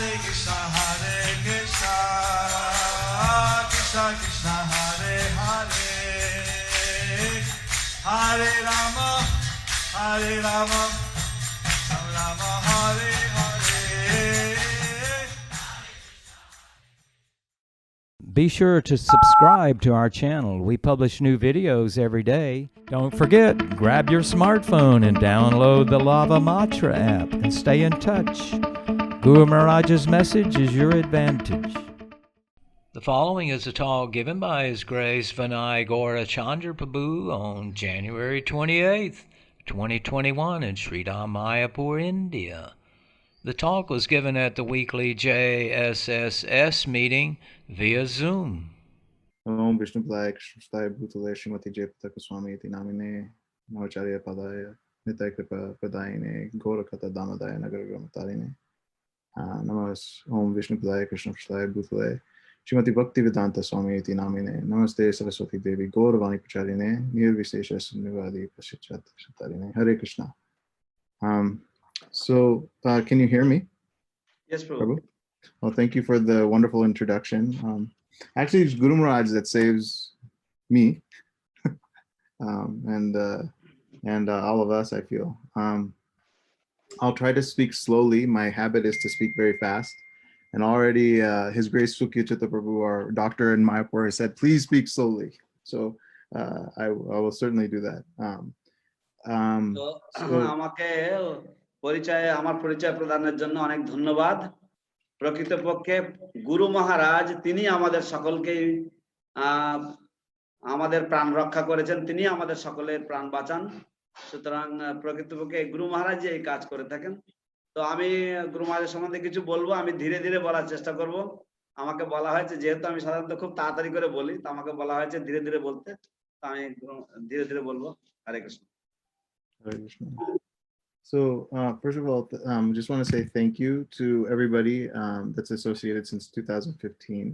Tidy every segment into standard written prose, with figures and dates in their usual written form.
Krishna Krishna Hare Hare Hare Rama Rama Rama Hare Hare. Be sure to subscribe to our channel. We publish new videos every day. Don't forget, grab your smartphone and download the Lava Matra app and stay in touch. Guru Maharaj's message is your advantage. The following is a talk given by His Grace Vinay Gaura Chandra Prabhu on January 28th, 2021 in Sridham, Mayapur, India. The talk was given at the weekly JSSS meeting via Zoom. Om Vishnu Playa Krishnastaya Bhutale Srimati Jayapataka Swami Tinamine Navacharya Padaya Nitai Kripa Pradayine Gorakata Damadaya Nagaragamatarine Namas Om Vishnu Playa Krishnastaya Bhutale Srimati Bhaktivedanta Swami Tinamine Namaste Saraswati Devi Gauravani Pacharine Nirvishesha Nivadi Pasichat Shatarine Hare Krishna. So can you hear me? Yes, Prabhu. Well, thank you for the wonderful introduction. Actually, it's Guru Maharaj that saves me and all of us, I feel. I'll try to speak slowly. My habit is to speak very fast. And already His Grace Sukya Chitta Prabhu, our doctor in Mayapur, has said, please speak slowly. So I will certainly do that. আমার পরিচয় প্রদানের জন্য অনেক ধন্যবাদ। প্রকৃতপক্ষে গুরু মহারাজ তিনি আমাদের সকলকেই আমাদের প্রাণ রক্ষা করেছেন, তিনি আমাদের সকলের প্রাণ বাঁচান। সুতরাং প্রকৃতপক্ষে গুরু মহারাজ এই কাজ করে থাকেন। তো আমি গুরু মহারাজের সম্বন্ধে কিছু বলবো, আমি ধীরে ধীরে বলার চেষ্টা করব। আমাকে বলা হয়েছে, যেহেতু আমি সাধারণত খুব তাড়াতাড়ি করে বলি, তো আমাকে বলা হয়েছে ধীরে ধীরে বলতে, তো আমি ধীরে ধীরে বলবো। হরে Krishna. Hare Krishna. So first of all, just want to say thank you to everybody that's associated since 2015.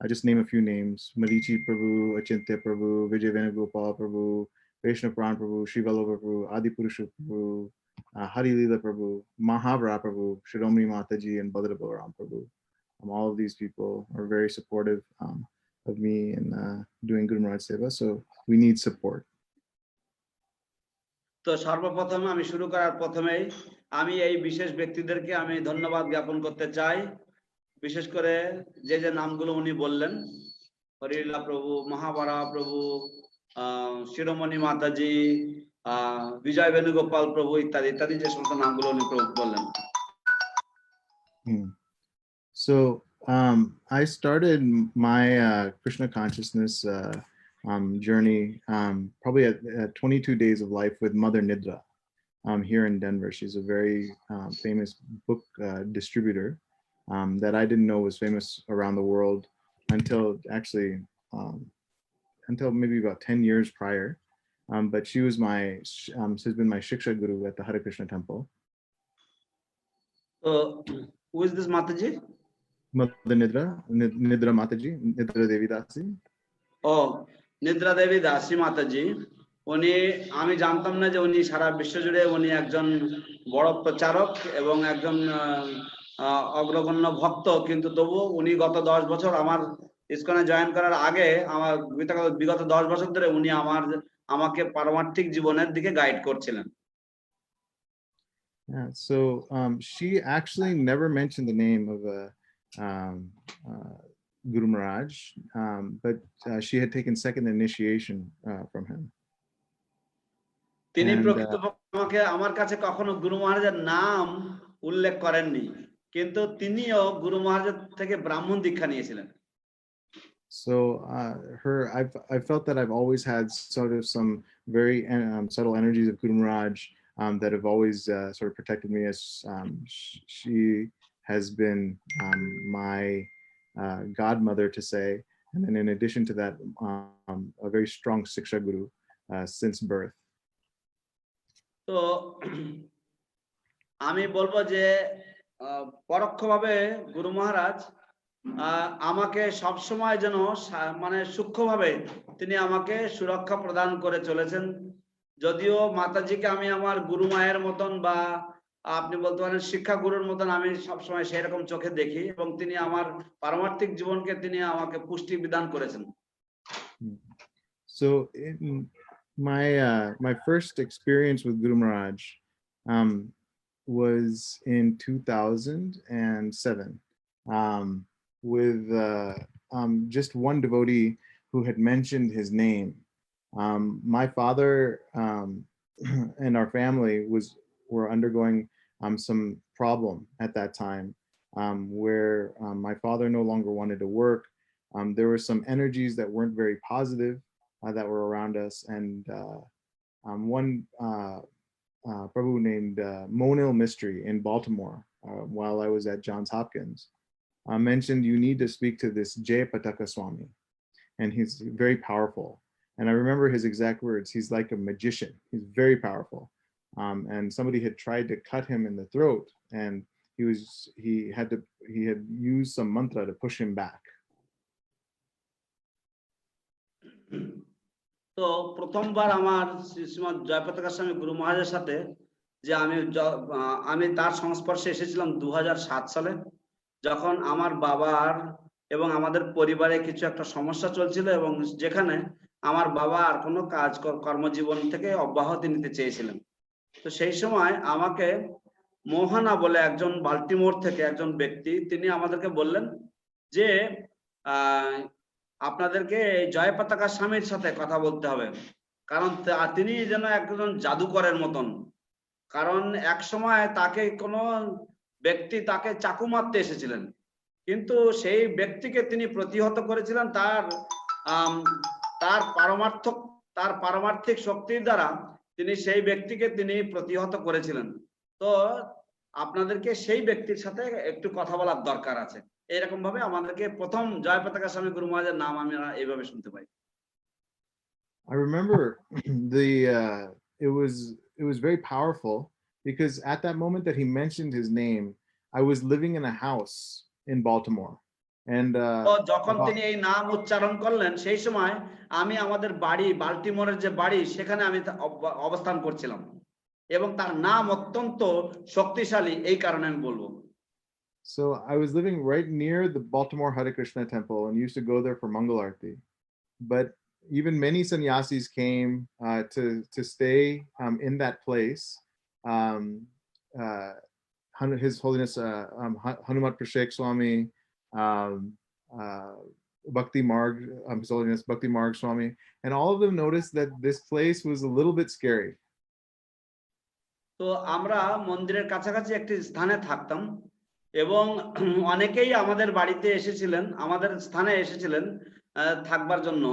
I just name a few names: Marichi Prabhu, Achintya Prabhu, Vijay Venugopal Prabhu, Vaishnav Pran Prabhu, Shri Vallabha Prabhu, Adi Purusha Prabhu, Hari Leela Prabhu, Mahavra Prabhu, Shiromani Mataji, and Bhadrabharam Prabhu. All of these people are very supportive of me in doing Guru Maharaj Seva, so we need support. তো সর্বপ্রথমে আমি শুরু করার প্রথমেই আমি এই বিশেষ ব্যক্তিদেরকে আমি ধন্যবাদ জ্ঞাপন করতে চাই, বিশেষ করে যে যে নামগুলো উনি বললেন, হরিলীলা প্রভু, মহাবরা প্রভু, শিরোমণি মাতাজি, বিজয় বেণুগোপাল প্রভু ইত্যাদি ইত্যাদি যে সমস্ত নামগুলো উনি বললেন। So I started my Krishna consciousness journey probably at 22 days of life with Mother Nidra here in Denver. She's a very famous book distributor that I didn't know was famous around the world until actually until maybe about 10 years prior. But she was has been my Shiksha Guru at the Hare Krishna temple. Who is this Mataji? Mother Nidra Mataji, Nidra Devi Dasi. Oh, নিদ্রা দেবী দাসী মাতাজি, উনি আমি জানতাম না যে উনি সারা বিশ্ব জুড়ে উনি একজন বড় প্রচারক এবং একজন অগ্রগণ্য ভক্ত, কিন্তু তবু উনি গত 10 বছর আমার ইসকনে জয়েন করার আগে, আমার বিগত 10 বছর ধরে উনি আমাকে পারমার্থিক জীবনের দিকে গাইড করছিলেন। Yeah, so she actually never mentioned the name of Guru Maharaj, but she had taken second initiation from him. তিনি প্রকৃতপক্ষে আমার কাছে কখনো গুরু মহারাজের নাম উল্লেখ করেননি, কিন্তু তিনিও গুরু মহারাজের থেকে ব্রাহ্মণ দীক্ষা নিয়েছিলেন। So I felt that I've always had sort of some very subtle energies of Guru Maharaj that have always sort of protected me, as she has been my godmother, to say, and then in addition to that, a very strong Siksha Guru since birth. তো আমি বলবো যে পরোক্ষভাবে গুরু মহারাজ আমাকে সব সময় যেন মানে সূক্ষ্মভাবে তিনি আমাকে সুরক্ষা প্রদান করে চলেছেন। যদিও মাতাজিকে আমি আমার গুরু মায়ের মতন বা আপনি বলতে পারেন শিক্ষা গুরুর মতন আমি সবসময় সেই রকম চোখে দেখি এবং তিনি আমার পারমার্থিক জীবনকে তিনি আমাকে পুষ্টি বিধান করেছেন। So in my first experience with Guru Maharaj um, was in 2007 with just one devotee who had mentioned his name. My father and our family were undergoing some problem at that time where my father no longer wanted to work. There were some energies that weren't very positive that were around us, and one Prabhu named Monil Mystery in Baltimore while I was at Johns Hopkins mentioned you need to speak to this Jayapataka Swami, and he's very powerful. And I remember his exact words. He's like a magician. He's very powerful. And somebody had tried to cut him in the throat, and he had used some mantra to push him back. তো প্রথমবার আমার শ্রীমৎ জয়পতাকা স্বামী গুরু মহারাজের সাথে যে আমি তার সংস্পর্শে এসেছিলাম 2007 সালে, যখন আমার বাবার এবং আমাদের পরিবারে কিছু একটা সমস্যা চলছিল এবং যেখানে আমার বাবা আর কোনো কাজ কর্মজীবন থেকে অব্যাহতি নিতে চেয়েছিলেন। তো সেই সময় আমাকে মোহনা বলে একজন বাল্টিমোর থেকে একজন ব্যক্তি, তিনি আমাদেরকে বললেন যে আপনাদেরকে জয়পতাকা স্বামীর সাথে কথা বলতে হবে, কারণ তিনি যেন একজন জাদুকরের মতন। কারণ এক সময় তাকে কোনো ব্যক্তি তাকে চাকু মারতে এসেছিলেন, কিন্তু সেই ব্যক্তিকে তিনি প্রতিহত করেছিলেন তার পারমার্থিক শক্তির দ্বারা তিনি সেই ব্যক্তিকে তিনি প্রতিহত করেছিলেন। তো আপনাদেরকে সেই ব্যক্তির সাথে একটু কথা বলার দরকার আছে। এরকম ভাবে আমাদেরকে প্রথম জয়পতাকা স্বামী গুরু মহারাজের নাম আমি এইভাবে শুনতে পাই। I remember it was very powerful because at that moment that he mentioned his name, I was living in a house in Baltimore, and যখন তিনি এই নাম উচ্চারণ করলেন সেই সময় আমি আমাদের বাড়ি বাল্টিমোরের যে বাড়ি সেখানে আমি অবস্থান করছিলাম এবং তার নাম অত্যন্ত শক্তিশালী, এই কারণে আমি বলবো। So I was living right near the Baltimore Hare Krishna temple and used to go there for Mangal Arti. But even many sannyasis came to stay in that place. His Holiness Hanumat Prashek Swami, Bhakti Marg, His Holiness Bhakti Marg Swami, and all of them noticed that this place was a little bit scary. তো আমরা মন্দিরের কাছাকাছি একটি স্থানে থাকতাম এবং অনেকেই আমাদের বাড়িতে এসেছিলেন, আমাদের স্থানে এসেছিলেন থাকবার জন্য,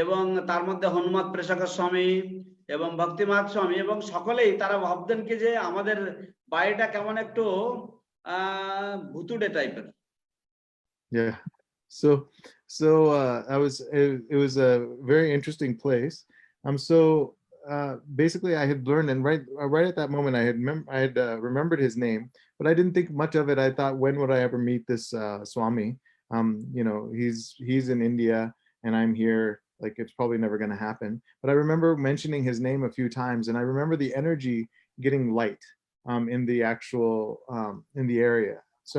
এবং তার মধ্যে হনুমত প্রেষাকর স্বামী এবং ভক্তিমার্গ স্বামী, এবং সকলেই তারা ভাবতেন কি যে আমাদের বাড়িটা কেমন একটু ভুতুড়ে টাইপের। Yeah, so it was a very interesting place. So basically I had learned, and right at that moment I had remembered his name, but I didn't think much of it. I thought, when would I ever meet this Swami? You know, he's in India and I'm here, like it's probably never going to happen. But I remember mentioning his name a few times, and I remember the energy getting light in the actual in the area. So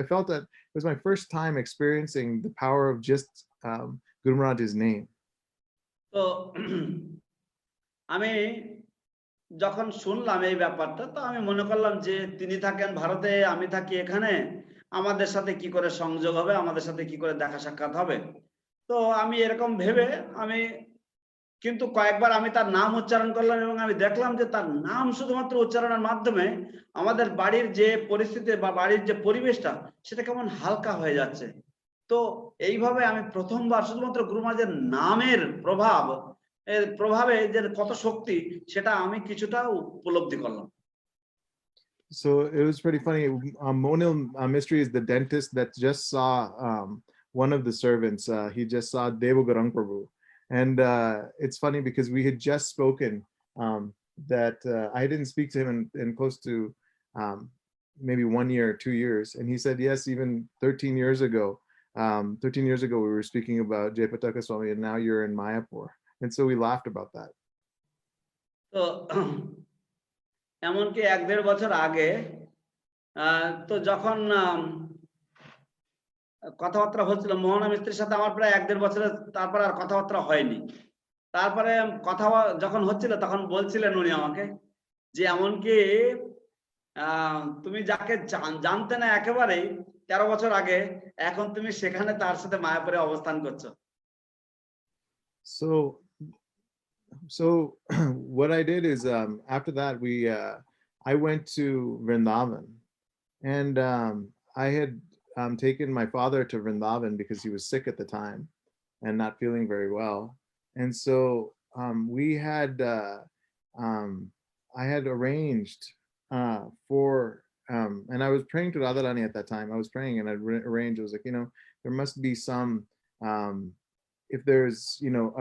I felt that it was my first time experiencing the power of just Guru Maharaj's name. তো আমি যখন শুনলাম এই ব্যাপারটা, তো আমি মনে করলাম যে তিনি থাকেন ভারতে, আমি থাকি এখানে, আমাদের সাথে কি করে সংযোগ হবে, আমাদের সাথে কি করে দেখা সাক্ষাৎ হবে। তো আমি এরকম ভেবে কিন্তু কয়েকবার আমি তার নাম উচ্চারণ করলাম এবং আমি দেখলাম যে তার নাম শুধুমাত্র উচ্চারণের মাধ্যমে আমাদের বাড়ির যে পরিস্থিতি বা বাড়ির যে পরিবেশটা সেটা কেমন হালকা হয়ে যাচ্ছে। তো এইভাবে আমি প্রথমবার শুধুমাত্র গুরু মহারাজের নামের প্রভাবে যে কত শক্তি সেটা আমি কিছুটা উপলব্ধি করলাম। So it was pretty funny. Monil Mystery is the dentist that just saw one of the servants. He just saw Devagarang Prabhu. And it's funny because we had just spoken that I didn't speak to him in close to maybe 1 year or 2 years. And he said, yes, even 13 years ago we were speaking about Jayapataka Swami, and now you're in Mayapur. And so we laughed about that. So এমনকি 1-1.5 বছর আগে তো যখন কথাবার্তা হচ্ছিল মোহনা মিস্ত্রির সাথে আমার প্রায় 1-1.5 বছরের তারপর আর কথাবার্তা হয়নি। তারপরে কথা যখন হচ্ছিল তখন বলছিলেন উনি আমাকে যে এমনকি তুমি যাকে জানতে না একেবারেই 13 বছর আগে, এখন তুমি সেখানে তার সাথে মায়াপুরে অবস্থান করছো। So what I did is after that I went to Vrindavan, and I had taken my father to Vrindavan because he was sick at the time and not feeling very well, and so we had I had arranged for and I was praying to Radharani at that time. I was praying and I arranged. I was like, there must be some if there's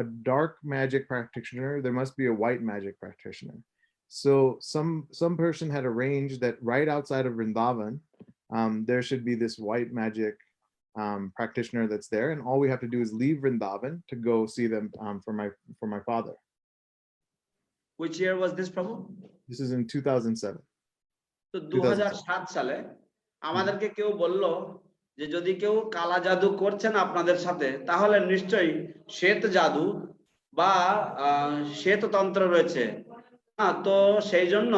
a dark magic practitioner, there must be a white magic practitioner. So some person had arranged that right outside of Vrindavan there should be this white magic practitioner that's there, and all we have to do is leave Vrindavan to go see them for my father. Which year was this, Prabhu? This is in 2007. তো 2007 সালে আমাদেরকে কেউ বলল যে যদি কেউ কালা জাদু করছেন আপনাদের সাথে তাহলে নিশ্চয়ই শ্বেত জাদু বা শ্বেততন্ত্র রয়েছে। তো সেই জন্য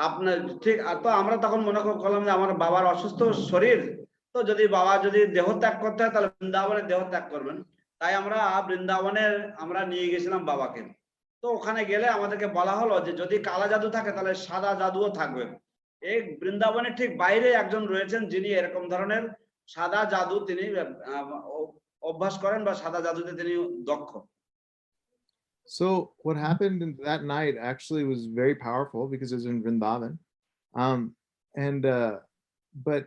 আপনার ঠিক তো আমরা তখন মনে করলাম যে আমার বাবার অসুস্থ শরীর, তো যদি বাবা যদি দেহ ত্যাগ করতে হয় তাহলে বৃন্দাবনে দেহ ত্যাগ করবেন। তাই আমরা বৃন্দাবনের আমরা নিয়ে গেছিলাম বাবাকে। তো ওখানে গেলে আমাদেরকে বলা হলো যে যদি কালা জাদু থাকে তাহলে সাদা জাদুও থাকবে। এই বৃন্দাবনের ঠিক বাইরে একজন রয়েছেন যিনি এরকম ধরনের সাদা জাদু তিনি অভ্যাস করেন বা সাদা জাদুতে তিনি দক্ষ। So what happened that night actually was very powerful because it was in Vrindavan, but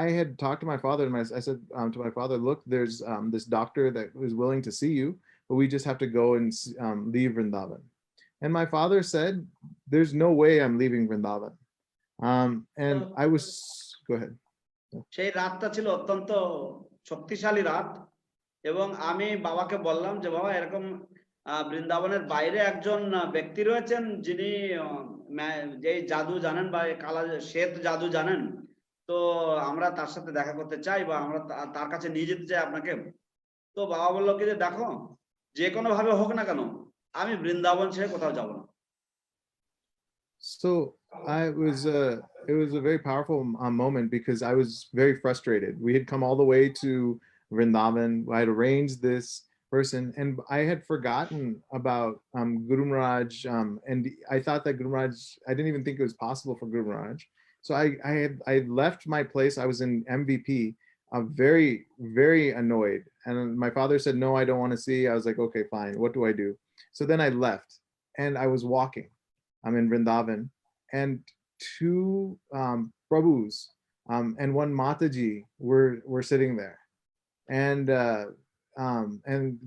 I had talked to my father and I said to my father, look, there's this doctor that is willing to see you, but we just have to go and leave Vrindavan. And my father said, there's no way I'm leaving Vrindavan. And I was, go ahead. সেই রাতটা ছিল অত্যন্ত শক্তিশালী রাত, এবং আমি বাবাকে বললাম যে বাবা এরকম বৃন্দাবনের বাইরে একজন ব্যক্তি রয়েছেন যিনি যে জাদু জানেন বা কালা শ্বেত জাদু জানেন, তো আমরা তার সাথে দেখা করতে চাই বা আমরা তার কাছে নিয়ে যেতে চাই আপনাকে। তো বাবা বললো কি যে দেখো যে কোনো ভাবে হোক না কেন আমি বৃন্দাবন ছেড়ে কোথাও যাব না। So it was a very powerful moment because I was very frustrated. We had come all the way to Vrindavan. I had arranged this person, and I had forgotten about Guru Maharaj, and I thought that Guru Maharaj, I didn't even think it was possible for Guru Maharaj. So I left my place. I was in MVP, very, very annoyed. And my father said, no, I don't want to see. I was like, okay, fine. What do I do? So then I left and I was walking. I'm in Vrindavan, and two Prabhus and one Mataji were sitting there. And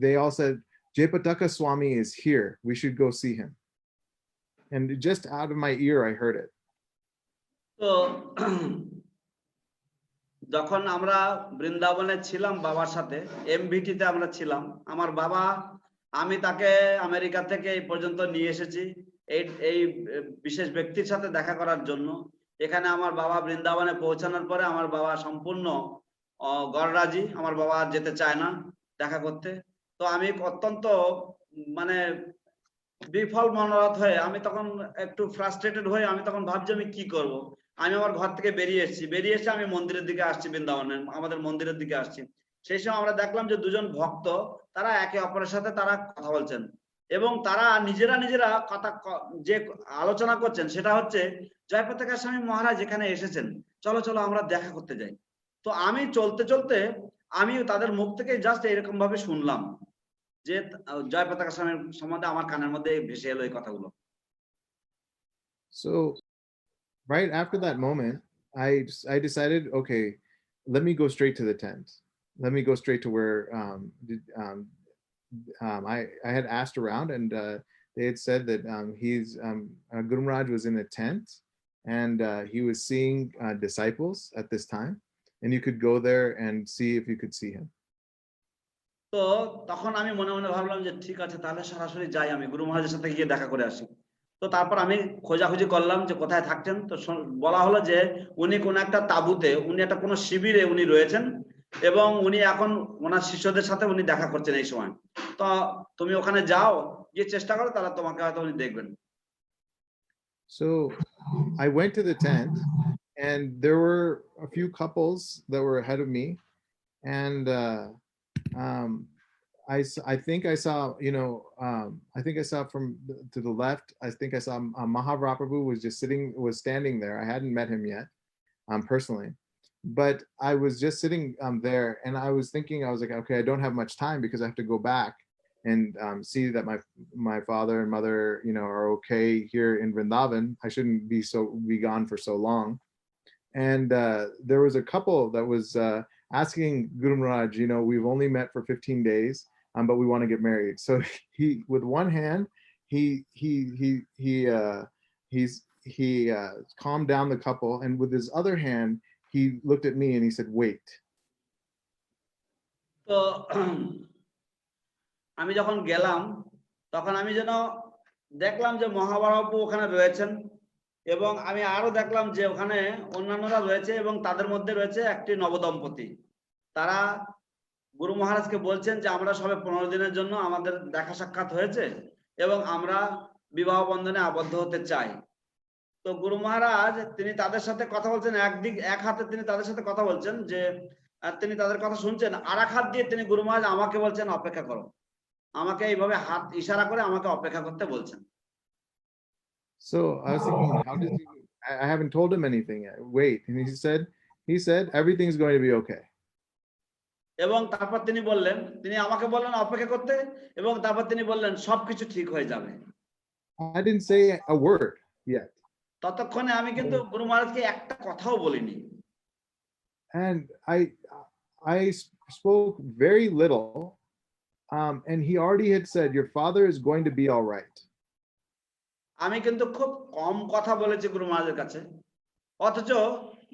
they all said, Jayapataka Swami is here. We should go see him. And just out of my ear, I heard it. তো যখন আমরা বৃন্দাবনে ছিলাম বাবার সাথে, এমভিটিতে আমরা ছিলাম, আমার বাবা আমি তাকে আমেরিকা থেকে এই পর্যন্ত নিয়ে এসেছি এই বিশেষ ব্যক্তির সাথে দেখা করার জন্য। এখানে আমার বাবা বৃন্দাবনে পৌঁছানোর পরে আমার বাবা সম্পূর্ণ গড়রাজি, আমার বাবা যেতে চায় না দেখা করতে। তো আমি অত্যন্ত মানে বিফল মনোরথ হয়ে আমি তখন একটু ফ্রাস্ট্রেটেড হয়ে আমি তখন ভাবছি আমি কি করব। আমি আমার ঘর থেকে বেরিয়ে এসে আমি মন্দিরের দিকে আসছি, বৃন্দাবনের আমাদের মন্দিরের দিকে আসছি। সেই সময় আমরা দেখলাম যে দুজন ভক্ত তারা একে অপরের সাথে তারা কথা বলছেন এবং তারা নিজেরা কথা যে আলোচনা করছেন সেটা হচ্ছে জয়পতাকা স্বামী মহারাজ এখানে এসেছেন, চলো চলো আমরা দেখা করতে যাই। তো আমি চলতে চলতে আমি তাদের মুখ থেকে জাস্ট এরকম ভাবে শুনলাম যে জয়পতাকা স্বামীর সম্বন্ধে আমার কানের মধ্যে ভেসে এলো এই কথাগুলো। So right after that moment, I decided, okay, let me go straight to the tent. Let me go straight to where I had asked around, and they had said that Guru Maharaj was in a tent, and he was seeing disciples at this time, and you could go there and see if you could see him. তো তখন আমি মনে মনে ভাবলাম যে ঠিক আছে তাহলে সরাসরি যাই, আমি গুরু মহারাজের সাথে গিয়ে দেখা করে আসি। তো তারপর আমি খোঁজাখুঁজি করলাম যে কোথায় থাকছেন, তো বলা হলো যে উনি কোন একটা তাঁবুতে, উনি একটা কোনো শিবিরে উনি রয়েছেন এবং উনি এখন ওনার শিষ্যদের সাথে উনি দেখা করছেন এই সময়। তো তুমি ওখানে যাও, গিয়ে চেষ্টা করো, তাহলে তোমাকে হয়তো উনি দেখবেন। So I went to the tent, and there were a few couples that were ahead of me, and um, I think I saw, I think I saw from to the left, I think I saw Mahavraprabhu was standing there. I hadn't met him yet, personally, but I was just sitting there, and I was thinking, I was like, okay, I don't have much time because I have to go back and see that my father and mother, are okay here in Vrindavan. I shouldn't be gone for so long. And there was a couple that was asking Guru Maharaj, we've only met for 15 days, but we want to get married. So he, with one hand, he calmed down the couple, and with his other hand, he looked at me and he said, "Wait." তো আমি যখন গেলাম তখন আমি যেন দেখলাম যে মহাবাবু ওখানে রয়েছেন, এবং আমি আরো দেখলাম যে ওখানে অন্যান্যরা রয়েছে এবং তাদের মধ্যে রয়েছে একটি নবদম্পতি। তারা গুরু মহারাজকে বলছেন যে আমরা সবে 15 দিনের জন্য আমাদের দেখা সাক্ষাৎ হয়েছে এবং আমরা বিবাহ বন্ধনে আবদ্ধ হতে চাই। তো গুরু মহারাজ তিনি তাদের সাথে কথা বলছেন, এক হাতে তিনি তাদের সাথে কথা বলছেন, যে তিনি তাদের কথা শুনছেন, আর এক হাত দিয়ে তিনি গুরু মহারাজ আমাকে বলছেন অপেক্ষা করো, আমাকে এইভাবে হাত ইশারা করে আমাকে অপেক্ষা করতে বলছেন। So I was thinking, how did he? I haven't told him anything yet. Wait, and he said everything's going to be okay. এবং তারপর তিনি বললেন, তিনি আমাকে বললেন অপেক্ষা করতে, এবং তারপর তিনি বললেন সবকিছু ঠিক হয়ে যাবে। I didn't say a word yet. ততক্ষণে আমি কিন্তু গুরু মহারাজকে একটা কথাও বলিনি। And I spoke very little, and he already had said, "Your father is going to be all right." আমি কিন্তু খুব কম কথা বলেছি গুরু মহারাজের কাছে, অথচ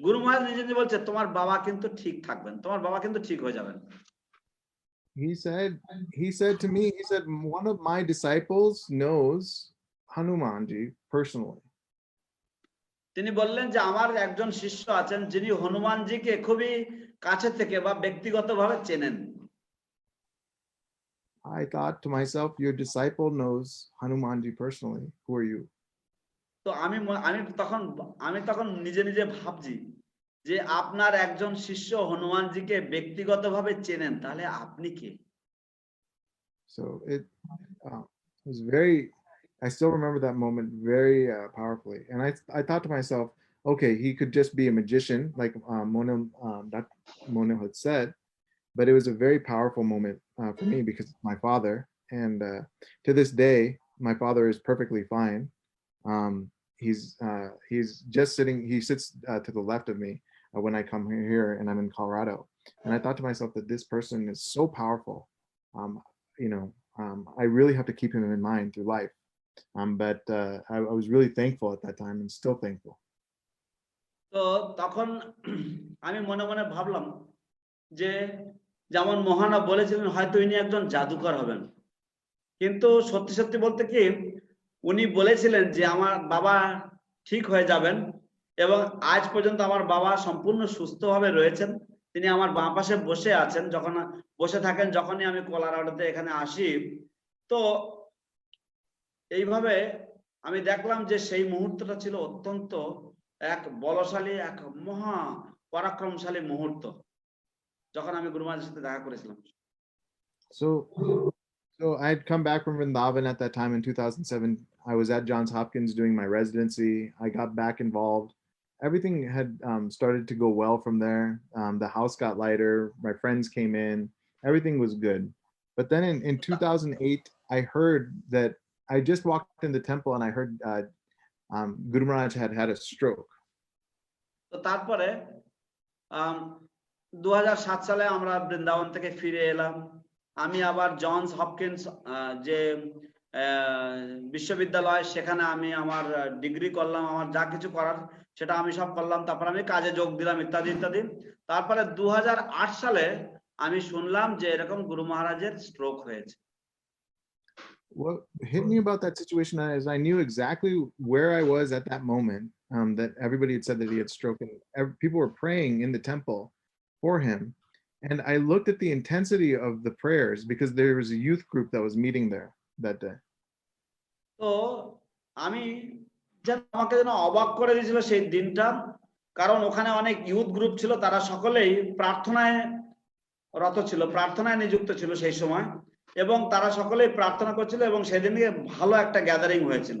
গুরু মহারাজ নিজে নিজে বলছে তোমার বাবা কিন্তু ঠিক থাকবেন, তোমার বাবা কিন্তু ঠিক হয়ে যাবেন। He said to me, he said, "One of my disciples knows Hanumanji personally." তিনি বললেন যে আমার একজন শিষ্য আছেন যিনি হনুমানজিকে খুবই কাছে থেকে বা ব্যক্তিগতভাবে চেনেন। I thought to myself, your disciple knows Hanumanji personally. Who are you? তো আমি তখন নিজে নিজে ভাবছি যে আপনার একজন শিষ্য হনুমানজিকে ব্যক্তিগতভাবে চেনেন, তাহলে আপনি কে? So it was very, I still remember that moment very powerfully. And I thought to myself, okay, he could just be a magician, like Mona had said, but it was a very powerful moment for me because it's my father. And to this day, my father is perfectly fine. He's just sitting, he sits to the left of me when I come here, and I'm in Colorado. And I thought to myself that this person is so powerful. I really have to keep him in mind through life. But I was really thankful at that time and still thankful. তো তখন আমি মনে মনে ভাবলাম যে যেমন মহানা বলেছিলেন হয়তো ইনি একজন জাদুকর হবেন, কিন্তু সত্যি সত্যি বলতে কি উনি বলেছিলেন যে আমার বাবা ঠিক হয়ে যাবেন, এবং আজ পর্যন্ত আমার বাবা সম্পূর্ণ সুস্থভাবে রয়েছেন। তিনি আমার বাঁ পাশে বসে আছেন, বসে থাকেন যখনই আমি কলোরাডোতে এখানে আসি। তো এইভাবে আমি দেখলাম যে সেই মুহূর্তটা ছিল অত্যন্ত এক বলশালী, এক মহা পরাক্রমশালী মুহূর্ত, যখন আমি গুরু মহারাজের সাথে দেখা করেছিলাম। So I'd come back from Vrindavan at that time in 2007. I was at Johns Hopkins doing my residency. I got back involved. Everything had started to go well from there. The house got lighter. My friends came in. Everything was good. But then in 2008, I heard that I just walked in the temple and I heard Guru Maharaj had a stroke. তো তারপরে 2007 সালে আমরা বৃন্দাবন থেকে ফিরে এলাম। আমি আবার Johns Hopkins যে বিশ্ববিদ্যালয়, সেখানে আমি আমার ডিগ্রি করলাম, আমার যা কিছু করার সেটা আমি সব করলাম। তারপর আমি কাজে যোগ দিলাম ইত্যাদি ইত্যাদি। তারপরে 2008 সালে আমি শুনলাম যে এরকম গুরু মহারাজের স্ট্রোক হয়েছে। what hit me about that situation is I knew exactly where I was at that moment. That everybody had said that he had stroke, and people were praying in the temple for him. And I looked at the intensity of the prayers because there was a youth group that was meeting there that day. তো আমি যেন আমাকে যেন অবাক করে দিয়েছিল সেই দিনটা, কারণ ওখানে অনেক ইউথ গ্রুপ ছিল, তারা সকলেই প্রার্থনায় রত ছিল, প্রার্থনায় নিযুক্ত ছিল সেই সময়, এবং তারা সকলেই প্রার্থনা করছিল, এবং সেদিনকে ভালো একটা গ্যাদারিং হয়েছিল।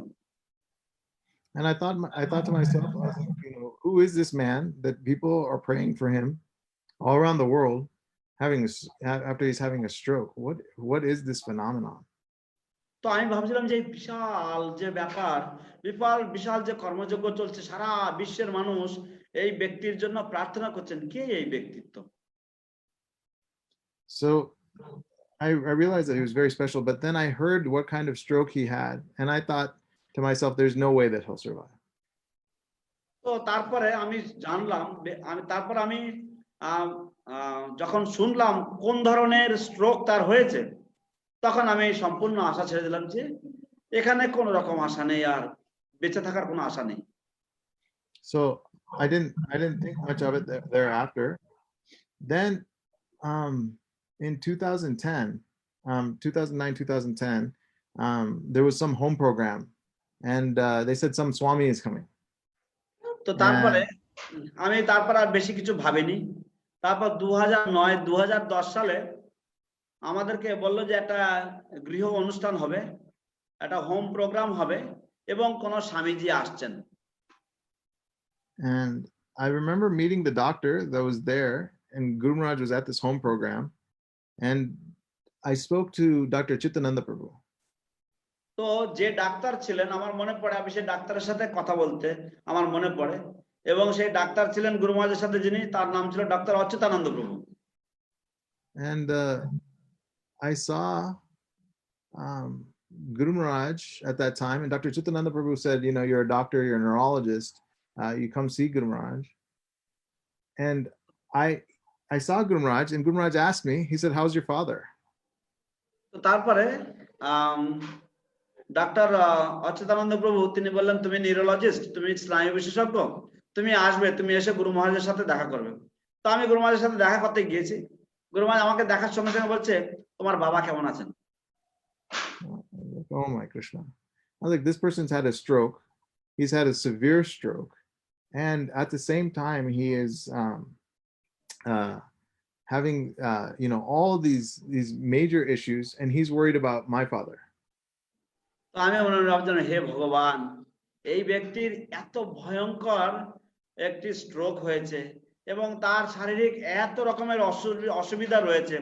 And I thought to myself, who is this man that people are praying for him all around the world, after he's having a stroke? What is this phenomenon? তো আমি ভাবছিলাম যে এই বিশাল যে ব্যাপার, বিশাল যে কর্মযজ্ঞ চলছে, সারা বিশ্বের মানুষ এই ব্যক্তির জন্য প্রার্থনা করছেন, কে এই ব্যক্তিত্ব? So I realized that he was very special, but then I heard what kind of stroke he had, and I thought to myself, there's no way that he'll survive. তো তারপরে আমি জানলাম, আমি যখন শুনলাম কোন ধরনের স্ট্রোক তার হয়েছে, তখন আমি সম্পূর্ণ আশা ছেড়ে দিলাম যে এখানে কোন রকম আশা নেই, আর বেঁচে থাকার কোনো আশা নেই। So I didn't think much of it thereafter. Then in 2010, 2009, 2010, there was some home program, and they said some Swami is coming. তো তারপরে আমি আর বেশি কিছু ভাবিনি। তারপর 2009, 2010 সালে আমাদেরকে বলল যে একটা গৃহ অনুষ্ঠান হবে, একটা হোম প্রোগ্রাম হবে, এবং কোন স্বামীজি আসছেন। And I remember meeting the doctor that was there, and Guru Maharaj was at this home program, and I spoke to Dr. Chittananda Prabhu. তো যে ডাক্তার ছিলেন, আমার মনে পড়ে, আমি সেই ডাক্তারের সাথে কথা বলতে আমার মনে পড়ে, এবং সেই ডাক্তার ছিলেন গুরু মহারাজের সাথে, যিনি, তার নাম ছিল ডক্টর অচ্যুতানন্দ প্রভু। And I saw Guru Maharaj at that time, and Dr. Chittananda Prabhu said, you're a doctor, you're a neurologist, you come see Guru Maharaj. And I saw Guru Maharaj, and Guru Maharaj asked me, he said, how's your father? তো তারপরে doctor Achyutananda প্রভু তিনি বললেন, তুমি neurologist, তুমি স্নায়ু বিশেষজ্ঞ, তুমি আসবে, তুমি এসে গুরু মহারাজের সাথে দেখা করবে। তো আমি গুরু মহারাজের সাথে দেখা করতে গিয়েছি। গুরু মহারাজ আমাকে দেখার সঙ্গে সঙ্গে বলছে, তোমার বাবা কেমন আছেন? Oh my Krishna. I was like, this person's had a stroke. He's had a severe stroke. And at the same time, he is having, all these major issues, and he's worried about my father. তো আমি ভাবছিলাম, হে ভগবান, এই ব্যক্তির এত ভয়ঙ্কর একটি stroke হয়েছে, এবং তার শারীরিক এত রকমের অসুবিধা রয়েছে,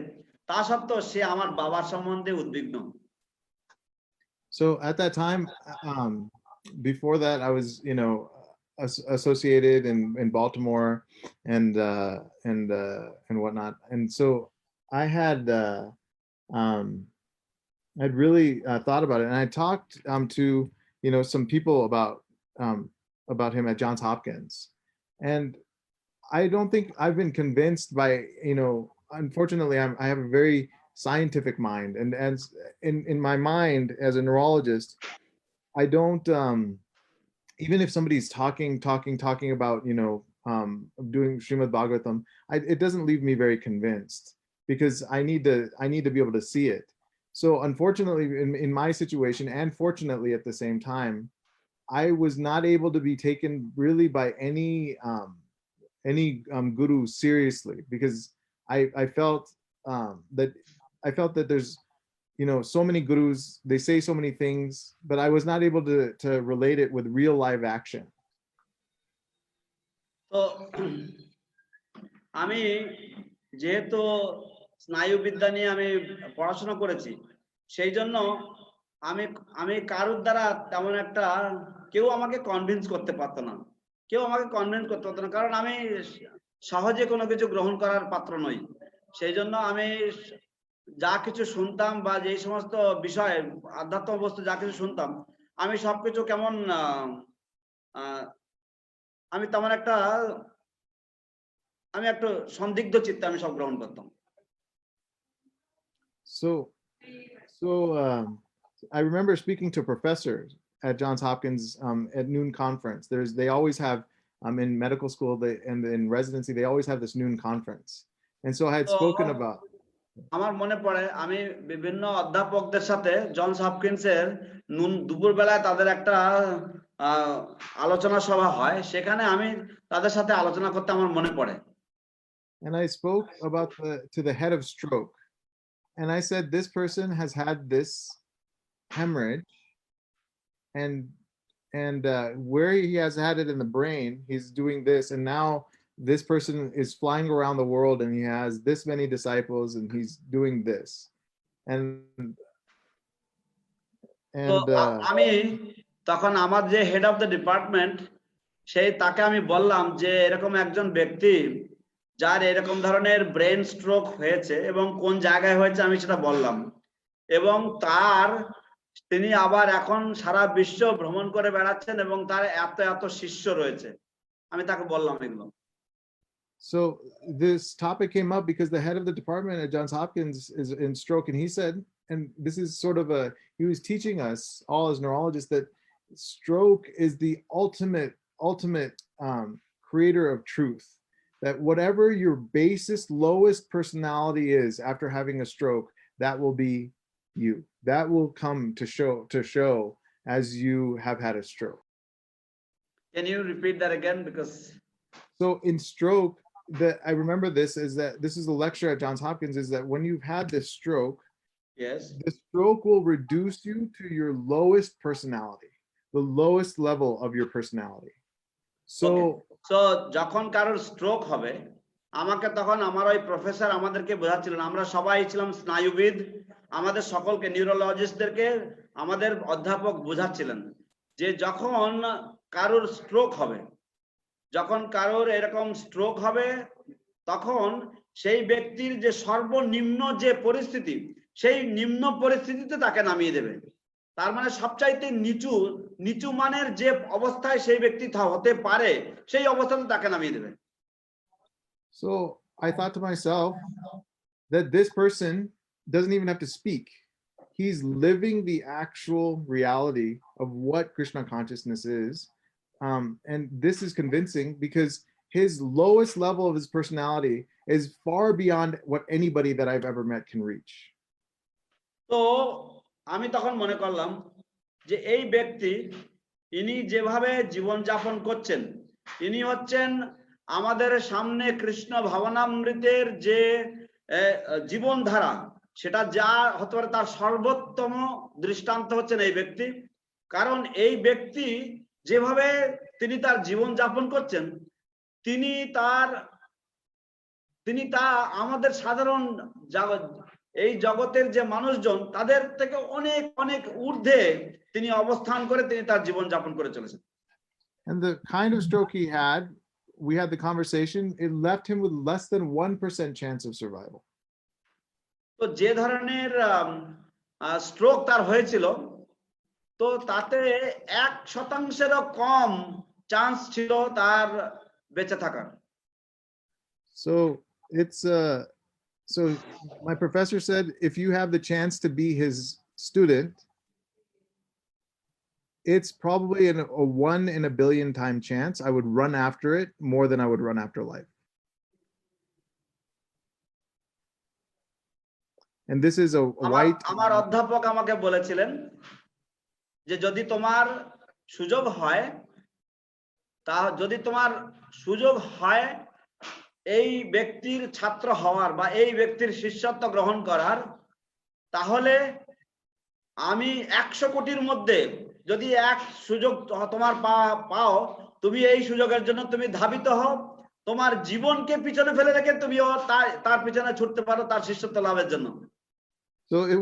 তা সত্ত্বেও সে আমার বাবার সম্বন্ধে উদ্বিগ্ন। So at that time, before that, I was, associated in Baltimore and whatnot, and so I had I'd really thought about it, and I talked to some people about him at Johns Hopkins, and I don't think I've been convinced by unfortunately I have a very scientific mind, and as in my mind as a neurologist, I don't even if somebody's talking about doing Srimad Bhagavatam, it doesn't leave me very convinced, because I need to be able to see it. So unfortunately, in my situation, and fortunately at the same time, I was not able to be taken really by any guru seriously, because I felt that there's so many gurus, they say so many things, but I was not able to relate it with real live action. তো আমি যেহেতু স্নায়ুবিদ্যা নিয়ে আমি পড়াশোনা করেছি, সেই জন্য আমি কারোর দ্বারা তেমন একটা কেউ আমাকে কনভিন্স করতে পারতো না, কারণ আমি সহজে কোনো কিছু গ্রহণ করার পাত্র নই। সেই জন্য আমি যা কিছু শুনতাম, বা যে সমস্ত বিষয় আধ্যাত্ম বস্তু যা কিছু শুনতাম, আমি সবকিছু কেমন আমি তেমন একটা সন্দিগ্ধ চিত্তে আমি সব গ্রহণ করতাম। So I remember speaking to professors at Johns Hopkins at noon conference. They always have in medical school and in residency they always have this noon conference, and so I had spoken about. আমার মনে পড়ে আমি বিভিন্ন অধ্যাপকদের সাথে Johns হপকিন্সের দুপুর বেলায় তাদের একটা আলোচনা সভা হয়, সেখানে আমি তাদের সাথে আলোচনা করতে আমার মনে পড়ে। And I spoke about to the head of stroke, and I said this person has had this hemorrhage, and where he has had it in the brain, he's doing this, and now this person is flying around the world and he has this many disciples and he's doing this, and আমি তখন আমার যে head of the department সেই তাকে আমি বললাম যে এরকম একজন ব্যক্তি যার এরকম ধরনের ব্রেন স্ট্রোক হয়েছে এবং কোন জায়গায় হয়েছে আমি সেটা বললাম, এবং তিনি আবার এখন সারা বিশ্ব ভ্রমণ করে বেড়াচ্ছেন এবং তার এত এত শিষ্য রয়েছে, আমি তাকে বললাম এগুলো। So this topic came up because the head of the department at Johns Hopkins is in stroke, and he said, and this is sort of he was teaching us all as neurologists that stroke is the ultimate creator of truth, that whatever your basest lowest personality is after having a stroke, that will be you, that will come to show as you have had a stroke. Can you repeat that again? Because so in stroke, that I remember this is that this is a lecture at Johns Hopkins, is that when you've had this stroke, yes, the stroke will reduce you to your lowest personality, the lowest level of your personality. So যখন কারোর stroke হবে, আমাকে তখন আমার ওই professor আমাদেরকে বোঝাচ্ছিলেন, আমরা সবাই ছিলাম স্নায়ুবিদ, আমাদের সকলকে নিউরোলজিস্টদেরকে আমাদের অধ্যাপক বোঝাচ্ছিলেন যে যখন কারোর স্ট্রোক হবে, যখন কারোর এরকম স্ট্রোক হবে, তখন সেই ব্যক্তির যে সর্বনিম্ন যে পরিস্থিতি, সেই নিম্ন পরিস্থিতিতে তাকে নামিয়ে দেবে। তার মানে সবচাইতে নিচু মানের যে অবস্থায় সেই ব্যক্তি হতে পারে সেই অবস্থাতে তাকে নামিয়ে দেবে। So I thought to myself that this person doesn't even have to speak. He's living the actual reality of what Krishna consciousness is. And this is convincing because his lowest level of his personality is far beyond what anybody that I've ever met can reach. তো আমি তখন মনে করলাম যে এই ব্যক্তি, ইনি যেভাবে জীবন যাপন করছেন, ইনি হচ্ছেন আমাদের সামনে কৃষ্ণ ভাবনামৃতের যে জীবনধারা, সেটা যা হতে পারে তার সর্বোত্তম দৃষ্টান্ত হচ্ছেন এই ব্যক্তি। কারণ এই ব্যক্তি যেভাবে তিনি তার জীবন যাপন করছেন, তিনি তা আমাদের সাধারণ এই জগতের যে মানুষজন তাদের থেকে অনেক অনেক ঊর্ধ্বে তিনি অবস্থান করে তিনি তার জীবন যাপন করে চলেছেন। And the kind of stroke he had, we had the conversation, it left him with less than 1% chance of survival. তো যে ধরনের স্ট্রোক তার হয়েছিল, তো তাতে 1%-ও কম চান্স ছিল তার বেঁচে থাকার। So it's so my professor said if you have the chance to be his student, it's probably a 1 in a billion time chance. I would run after it more than I would run after life. And this is a white. আমার অধ্যাপক আমাকে বলেছিলেন যে যদি তোমার সুযোগ হয় এই ব্যক্তির ছাত্র হওয়ার বা এই ব্যক্তির শিষ্যত্ব গ্রহণ করার, তাহলে আমি 100 কোটির মধ্যে যদি এক সুযোগ তোমার পাও, তুমি এই সুযোগের জন্য তুমি ধাবিত হও, তোমার জীবনকে পিছনে ফেলে রেখে তুমিও তার পিছনে ছুটতে পারো তার শিষ্যত্ব লাভের জন্য। So it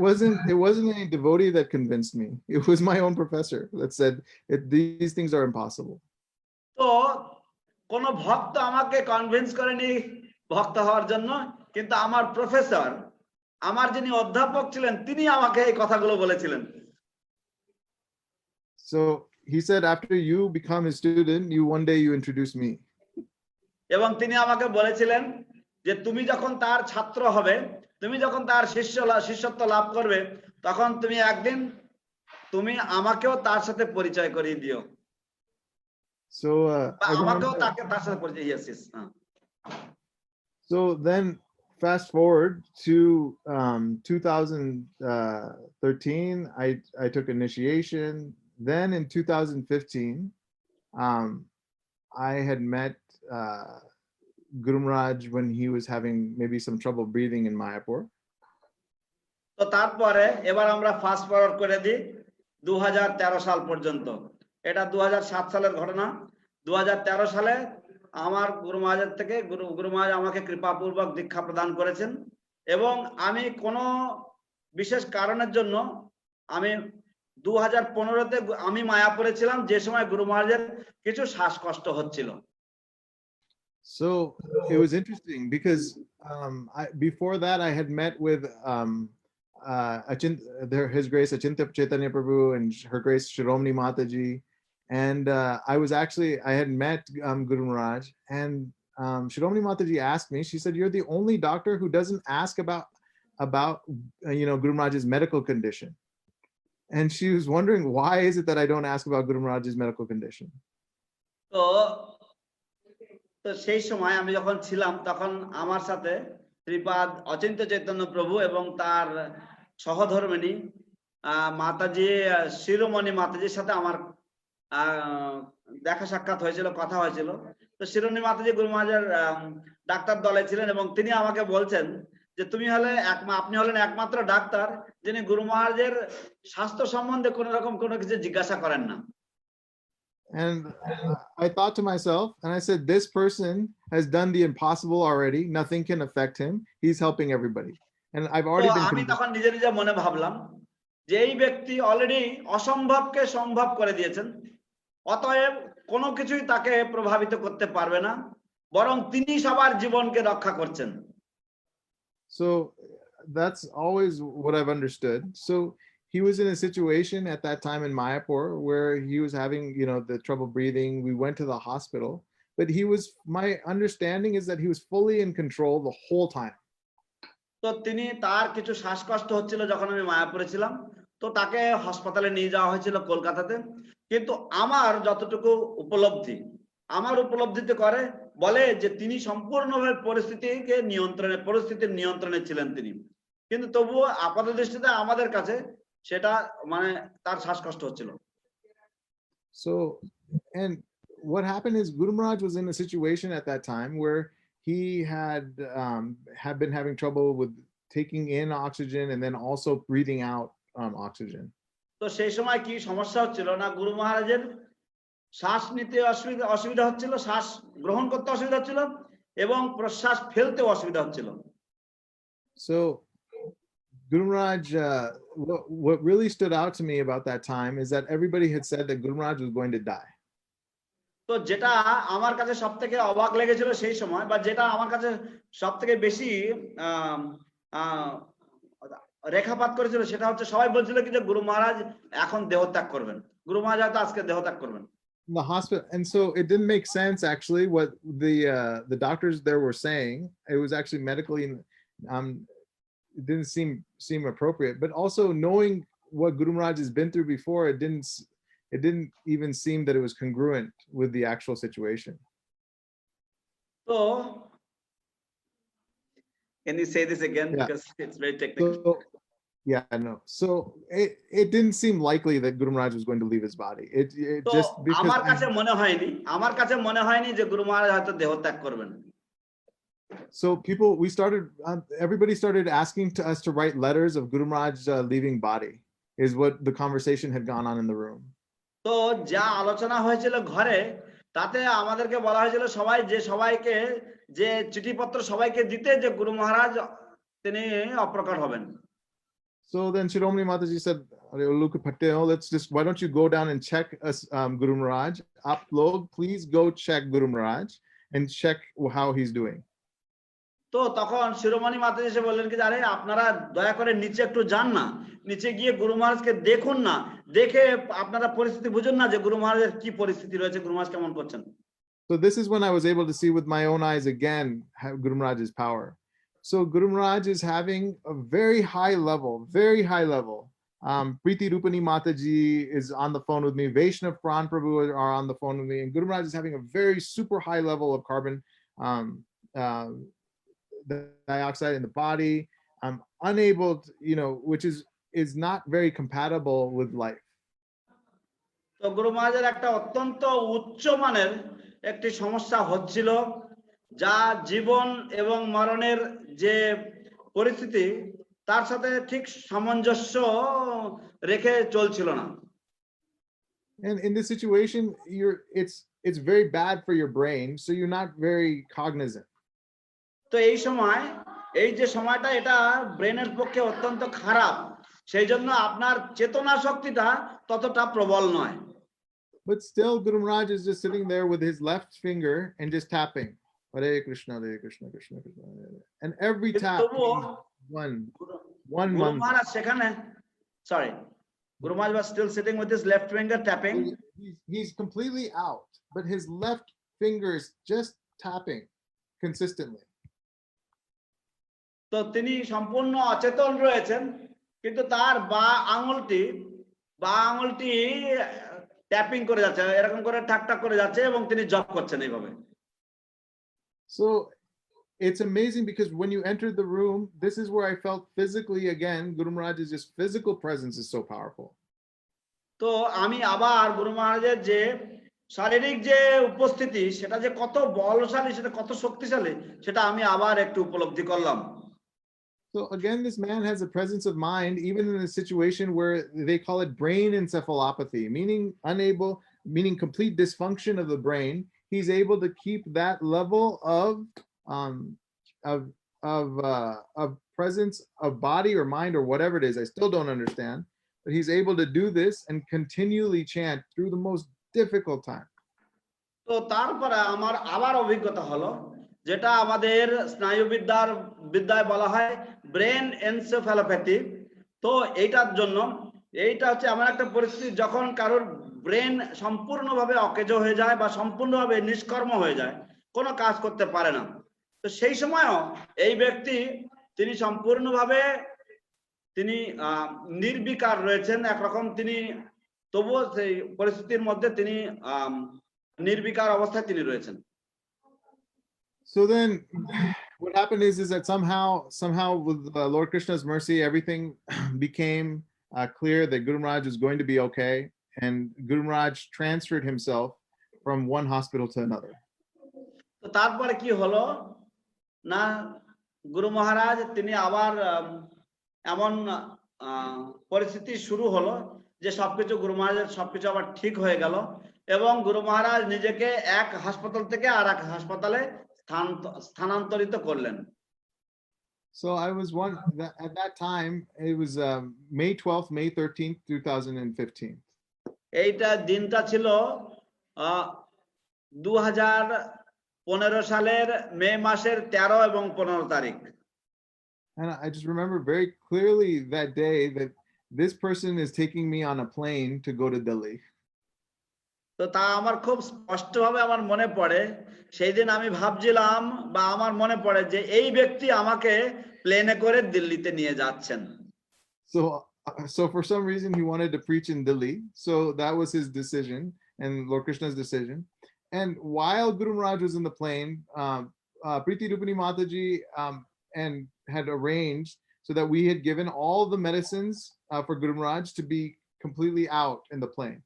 wasn't any devotee that convinced me. It was my own professor that said these things are impossible. তো কোন ভক্ত আমাকে কনভিন্স করেনি ভক্ত হওয়ার জন্য, কিন্তু আমার প্রফেসর, আমার যিনি অধ্যাপক ছিলেন, তিনি আমাকে এই কথাগুলো বলেছিলেন। So he said after you become a student, one day you introduce me. এবং তিনি আমাকে বলেছিলেন যে তুমি যখন তার ছাত্র হবে, তুমি যখন তার শিষ্যত্ব লাভ করবে, তখন তুমি একদিন তুমি আমাকেও তার সাথে পরিচয় করিয়ে দিও, So বা I আমাকেও remember, তাকে তার সাথে পরিচয়, yes, yes, so then fast forward to 2013, I took initiation. Then in 2015, um, I had met Guru Maharaj when he was having maybe some trouble breathing in Mayapur. তো তারপরে এবার আমরা ফাস্ট ফরওয়ার্ড করে দিই 2013 সাল পর্যন্ত। এটা 2007 সালের ঘটনা। 2013 সালে আমার গুরু মহারাজের থেকে গুরু মহারাজ আমাকে কৃপাপূর্বক দীক্ষা প্রদান করেছেন, এবং আমি কোনো বিশেষ কারণের জন্য আমি 2015-তে আমি মায়াপুরে ছিলাম, যে সময় গুরু মহারাজের কিছু শ্বাসকষ্ট হচ্ছিল। So it was interesting because before that I had met with His Grace Achintya Chaitanya Prabhu and Her Grace Shiromani Mataji, and I had met Guru Maharaj, and Shiromani Mataji asked me. She said, "You're the only doctor who doesn't ask about Guru Maharaj's medical condition," and she was wondering, why is it that I don't ask about Guru Maharaj's medical condition? তো সেই সময় আমি যখন ছিলাম তখন আমার সাথে শ্রীপাদ অচিন্ত চৈতন্য প্রভু এবং তার সহধর্মিণী মাতাজি শিরোমণি মাতাজির সাথে আমার দেখা সাক্ষাৎ হয়েছিল, কথা হয়েছিল। তো শিরোমণি মাতাজি গুরু মহারাজের ডাক্তার দলে ছিলেন, এবং তিনি আমাকে বলছেন যে আপনি হলেন একমাত্র ডাক্তার যিনি গুরু মহারাজের স্বাস্থ্য সম্বন্ধে কোন রকম কোনো কিছু জিজ্ঞাসা করেন না। And I thought to myself, and I said, this person has done the impossible already. Nothing can affect him. He's helping everybody. And I've already been আমি তখন নিজে নিজে মনে ভাবলাম যে এই ব্যক্তি অলরেডি অসম্ভবকে সম্ভব করে দিয়েছেন, অতএব কোনো কিছুই তাকে প্রভাবিত করতে পারবে না, বরং তিনি সবার জীবনকে রক্ষা করছেন। So that's always what I've understood. So he was in a situation at that time in Mayapur where he was having, the trouble breathing. We went to the hospital, but my understanding is that he was fully in control the whole time. তো তিনি তার কিছু শ্বাসকষ্ট হচ্ছিল যখন আমি মায়াপুরে ছিলাম, তো তাকে হাসপাতালে নিয়ে যাওয়া হয়েছিল কলকাতাতে। কিন্তু আমার যতটুকু উপলব্ধিতে বলে যে তিনি সম্পূর্ণভাবে পরিস্থিতির নিয়ন্ত্রণে ছিলেন তিনি, কিন্তু তবুও আপাত দৃষ্টিতে আমাদের কাছে সেটা তার শ্বাসকষ্ট হচ্ছিল। So, and what happened is Guru Maharaj was in a situation at that time where he had been having trouble with taking in oxygen and then also breathing out oxygen. তো সেই সময় কি সমস্যা হচ্ছিল না, গুরু মহারাজের শ্বাস নিতে অসুবিধা হচ্ছিল, শ্বাস গ্রহণ করতে অসুবিধা হচ্ছিল, এবং প্রশ্বাস ফেলতে অসুবিধা হচ্ছিল। So Guru Maharaj, what really stood out to me about that time is that everybody had said that Guru Maharaj was going to die. তো যেটা আমার কাছে সবথেকে অবাক লেগেছিল সেই সময়, বা যেটা আমার কাছে সবথেকে বেশি রেখাপাত করেছিল, সেটা হচ্ছে সবাই বলছিল কি যে গুরু মহারাজ এখন দেহত্যাগ করবেন, গুরু মহারাজ হয়তো আজকে দেহত্যাগ করবেন। The hospital, and so it didn't make sense actually what the doctors there were saying. It was actually medically it didn't seem appropriate, but also knowing what Guru Maharaj has been through before, it didn't even seem that it was congruent with the actual situation. So can you say this again? Yeah. Because it's very technical. So, yeah, I know. So it didn't seem likely that Guru Maharaj was going to leave his body. It just because আমার কাছে মনে হয়নি যে গুরু মহারাজ হয়তো দেহত্যাগ করবেন। So everybody started asking us to write letters of Guru Maharaj leaving body, is what the conversation had gone on in the room. তো যা আলোচনা হয়েছিল ঘরে, তাতে আমাদেরকে বলা হয়েছিল সবাইকে যে চিঠিপত্র সবাইকে দিতে যে গুরু মহারাজ তিনি অপ্রকট হবেন। So then Shiromani Mataji said, why don't you go down and check us, Guru Maharaj? Aap log, please go check Guru Maharaj and check how he's doing. তো তখন শিরোমণি মাতাজি এসে বললেন কি, আরে আপনারা দয়া করে নিচে একটু যান না, নিচে গিয়ে গুরু মহারাজকে দেখুন না, দেখে আপনারা পরিস্থিতি বুঝুন না যে গুরু মহারাজের কি পরিস্থিতি রয়েছে, গুরু মহারাজ কেমন করছেন। So this is when I was able to see with my own eyes again Guru Maharaj's power. So Guru Maharaj is having a very high level Preeti Rupani Mataji is on the phone with me. Vaishnav Pran Prabhu are on the phone with me. And Guru Maharaj is having a very super high level of carbon dioxide in the body. I'm unable to, which is not very compatible with life. তো গুরু মহারাজের একটা অত্যন্ত উচ্চ মানের একটি সমস্যা হচ্ছিল, যা জীবন এবং মরণের যে পরিস্থিতি তার সাথে ঠিক সামঞ্জস্য রেখে চলছিল না। And in this situation, it's very bad for your brain, so you're not very cognizant. তো এই সময়, এই যে সময়টা, এটা ব্রেনের পক্ষে অত্যন্ত খারাপ, সেই জন্য আপনার চেতনা শক্তিটা ততটা প্রবল নয়। But still, Guru Maharaj is just sitting there with his left finger and just tapping. Hare Krishna, Hare Krishna, Krishna Krishna. And every tap, one Guru month. Maharaj সেখানে, sorry, Guru Maharaj was still sitting with his left finger tapping. He's completely out, but his left finger is just tapping consistently. তো তিনি সম্পূর্ণ অচেতন রয়েছেন, কিন্তু তার বাঁ আঙুলটি tapping করে যাচ্ছে, এরকম করে ঠাক ঠাক করে যাচ্ছে এবং তিনি জপ করছেন এইভাবে। So it's amazing because when you entered the room, this is where I felt physically again, Guru Maharaj's just physical presence is so powerful. তো আমি আবার গুরু মহারাজের যে শারীরিক যে উপস্থিতি, সেটা যে কত বলশালী, সেটা কত শক্তিশালী, সেটা আমি আবার একটু উপলব্ধি করলাম। So again, this man has a presence of mind, even in a situation where they call it brain encephalopathy, meaning complete dysfunction of the brain. He's able to keep that level of presence of body or mind or whatever it is. I still don't understand, but he's able to do this and continually chant through the most difficult time. তো তারপরে আমার আবার অভিজ্ঞতা হলো, যেটা আমাদের স্নায়ুবিদ্যায় বলা হয় ব্রেন এনসেফালোপ্যাথি। তো এইটার জন্য, এইটা হচ্ছে এমন একটা পরিস্থিতি যখন কারোর ব্রেন সম্পূর্ণভাবে অকেজো হয়ে যায় বা সম্পূর্ণভাবে নিষ্কর্ম হয়ে যায়, কোনো কাজ করতে পারে না। তো সেই সময়ও এই ব্যক্তি, তিনি সম্পূর্ণভাবে তিনি নির্বিকার রয়েছেন, একরকম তিনি তবুও সেই পরিস্থিতির মধ্যে তিনি নির্বিকার অবস্থায় তিনি রয়েছেন। So then what happened is that somehow with Lord Krishna's mercy, everything became clear that Guru Maharaj was going to be okay, and Guru Maharaj transferred himself from one hospital to another. তো তারপরে কি হলো না, গুরু মহারাজ তিনি আবার এমন পরিস্থিতি শুরু হলো যে সবকিছু গুরু মহারাজের সবকিছু আবার ঠিক হয়ে গেল, এবং গুরু মহারাজ নিজেকে এক হাসপাতাল থেকে আর এক হাসপাতালে স্থানান্তরিত করলেন। So I was at that time, it was May 12th, May 13th, 2015. এইটা দিনটা ছিল 2015 সালের মে মাসের 13 এবং 15 তারিখ। And I just remember very clearly that day that this person is taking me on a plane to go to Delhi. তো তা আমার খুব স্পষ্টভাবে আমার মনে পড়ে, সেই দিন আমি ভাবছিলাম বা আমার মনে পড়ে যে এই ব্যক্তি আমাকে প্লেনে করে দিল্লিতে নিয়ে যাচ্ছেন। So for some reason he wanted to preach in Delhi, so that was his decision and Lord Krishna's decision. And while Guru Maharaj was in the plane, Preeti Rupani Mataji and had arranged so that we had given all the medicines for Guru Maharaj to be completely out in the plane.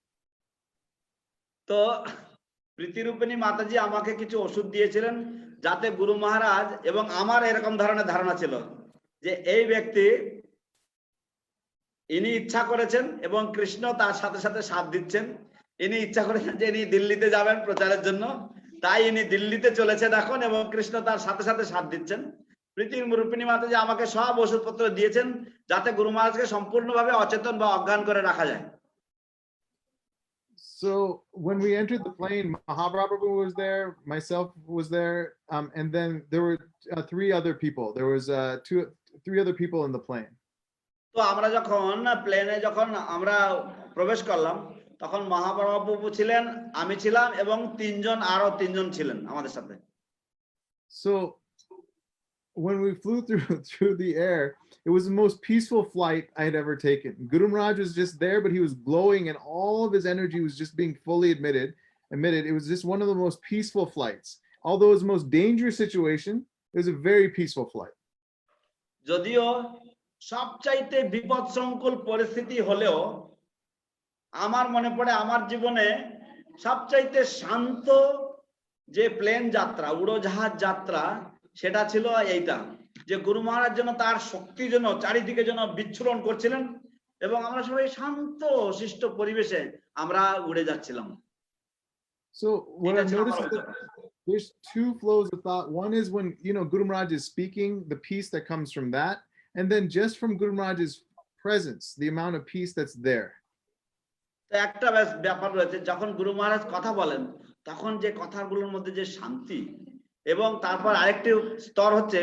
তো প্রীতি রূপিণী মাতাজি আমাকে কিছু ওষুধ দিয়েছিলেন, যাতে গুরু মহারাজ, এবং আমার এরকম ধরনের ধারণা ছিল যে এই ব্যক্তি, ইনি ইচ্ছা করেছেন এবং কৃষ্ণ তার সাথে সাথে সাথ দিচ্ছেন, ইনি ইচ্ছা করেছেন যে ইনি দিল্লিতে যাবেন প্রচারের জন্য, তাই ইনি দিল্লিতে চলেছেন এখন, এবং কৃষ্ণ তার সাথে সাথে সাথ দিচ্ছেন। প্রীতি রূপিণী মাতাজি আমাকে সব ওষুধপত্র দিয়েছেন যাতে গুরু মহারাজকে সম্পূর্ণভাবে অচেতন বা অজ্ঞান করে রাখা যায়। So when we entered the plane, Mahaprabhu was there, myself was there, and then there were three other people. There was three other people in the plane. তো আমরা যখন প্লেনে আমরা প্রবেশ করলাম, তখন মহাপ্রভু ছিলেন, আমি ছিলাম, এবং আরো তিনজন ছিলেন আমাদের সাথে। So when we flew through the air, it was the most peaceful flight I had ever taken. Guru Maharaj was just there, but he was glowing, and all of his energy was just being fully emitted. It was just one of the most peaceful flights. Although it was the most dangerous situation, it was a very peaceful flight. যদিও সবচাইতে বিপদসংকুল পরিস্থিতি হলেও আমার মনে পড়ে আমার জীবনে সবচাইতে শান্ত যে প্লেন যাত্রা, উড়োজাহাজ যাত্রা, সেটা ছিল এইটা, যে গুরু মহারাজ যেন তার শক্তি যেন চারিদিকে যেন বিচ্ছুরণ করছিলেন এবং আমরা সবাই শান্ত শিষ্ট পরিবেশে আমরা উড়ে যাচ্ছিলাম। So what I've noticed is that there's two flows of thought. One is when, Guru Maharaj is speaking, the peace that comes from that, and then just from Guru Maharaj's presence, the amount of peace that's there. তো একটা ব্যাপার রয়েছে, যখন গুরু মহারাজ কথা বলেন তখন যে কথাগুলোর মধ্যে যে শান্তি, এবং তারপর আরেকটি স্তর হচ্ছে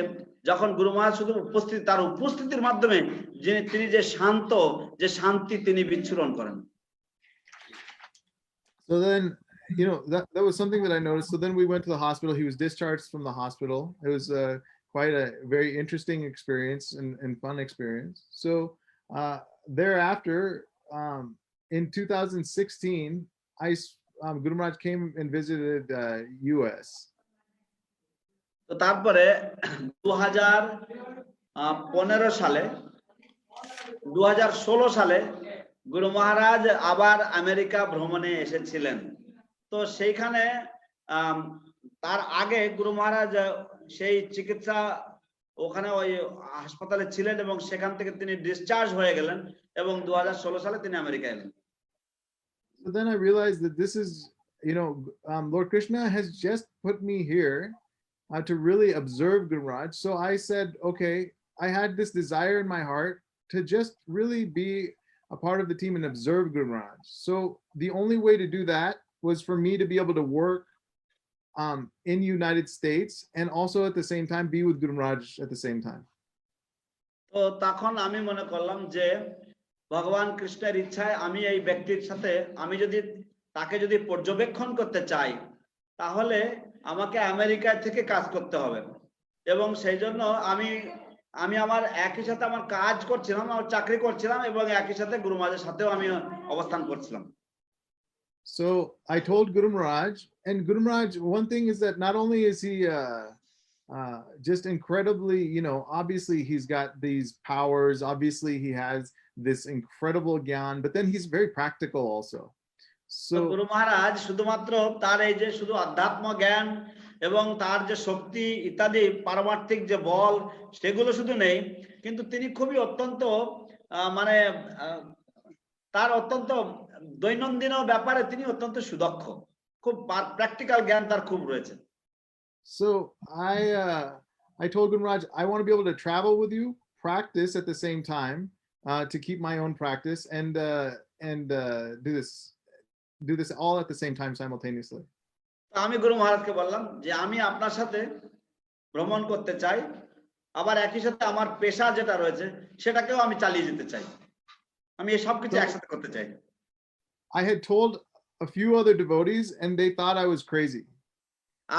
যখন গুরু মহারাজ শুধু উপস্থিত, তার উপস্থিতির মাধ্যমে তিনি যে শান্ত, যে শান্তি তিনি বিচ্ছুরণ করেন। So then, that was something that I noticed. So then we went to the hospital. He was discharged from the hospital. It was quite a very interesting experience and fun experience. So thereafter, in 2016, Guru Maharaj came and visited US. তো তারপরে 2015 সালে 2016 সালে গুরু মহারাজ আবার America ভ্রমণে এসেছিলেন। তো সেইখানে তার আগে গুরু মহারাজ সেই চিকিৎসা ওখানে ওই হাসপাতালে ছিলেন এবং সেখান থেকে তিনি ডিসচার্জ হয়ে গেলেন এবং 2016 সালে তিনি আমেরিকা এলেন। So then I realized that this is, Lord Krishna has just put me here to really observe Guru Maharaj. So I said, okay, I had this desire in my heart to just really be a part of the team and observe Guru Maharaj. So the only way to do that was for me to be able to work in United States and also at the same time be with Guru Maharaj at the same time. তো তখন আমি মনে করলাম যে ভগবান কৃষ্ণের ইচ্ছায় আমি এই ব্যক্তির সাথে আমি যদি তাকে যদি পর্যবেক্ষণ করতে চাই তাহলে আমাকে আমেরিকা থেকে কাজ করতে হবে, এবং সেই জন্য আমি আমার একই সাথে আমার কাজ করছিলাম, আমার চাকরি করছিলাম এবং একই সাথে গুরু মহারাজের সাথেও আমি অবস্থান করছিলাম। So I told Guru Maharaj, and Guru Maharaj, one thing is that not only is he just incredibly, obviously he's got these powers, obviously he has this incredible gyan, but then he's very practical also. So গুরু মহারাজ শুধুমাত্র তার এই যে শুধু আধ্যাত্ম জ্ঞান এবং তার যে শক্তি ইত্যাদি পারমার্থিক যে বল সেগুলো শুধু নেই, কিন্তু তিনি খুবই অত্যন্ত মানে তার অত্যন্ত দৈনন্দিন ব্যাপারে তিনি অত্যন্ত সুদক্ষ, খুব প্র্যাকটিক্যাল জ্ঞান তার খুব রয়েছে। So I told Guru Maharaj, I want to be able to travel with you, practice at the same time, to keep my own practice, and do this all at the same time simultaneously. আমি গুরু মহারাজকে বললাম যে আমি আপনার সাথে ভ্রমণ করতে চাই, আবার একই সাথে আমার পেশা যেটা রয়েছে সেটাকেও আমি চালিয়ে যেতে চাই, আমি এই সব কিছু একসাথে করতে চাই। I had told a few other devotees and they thought I was crazy.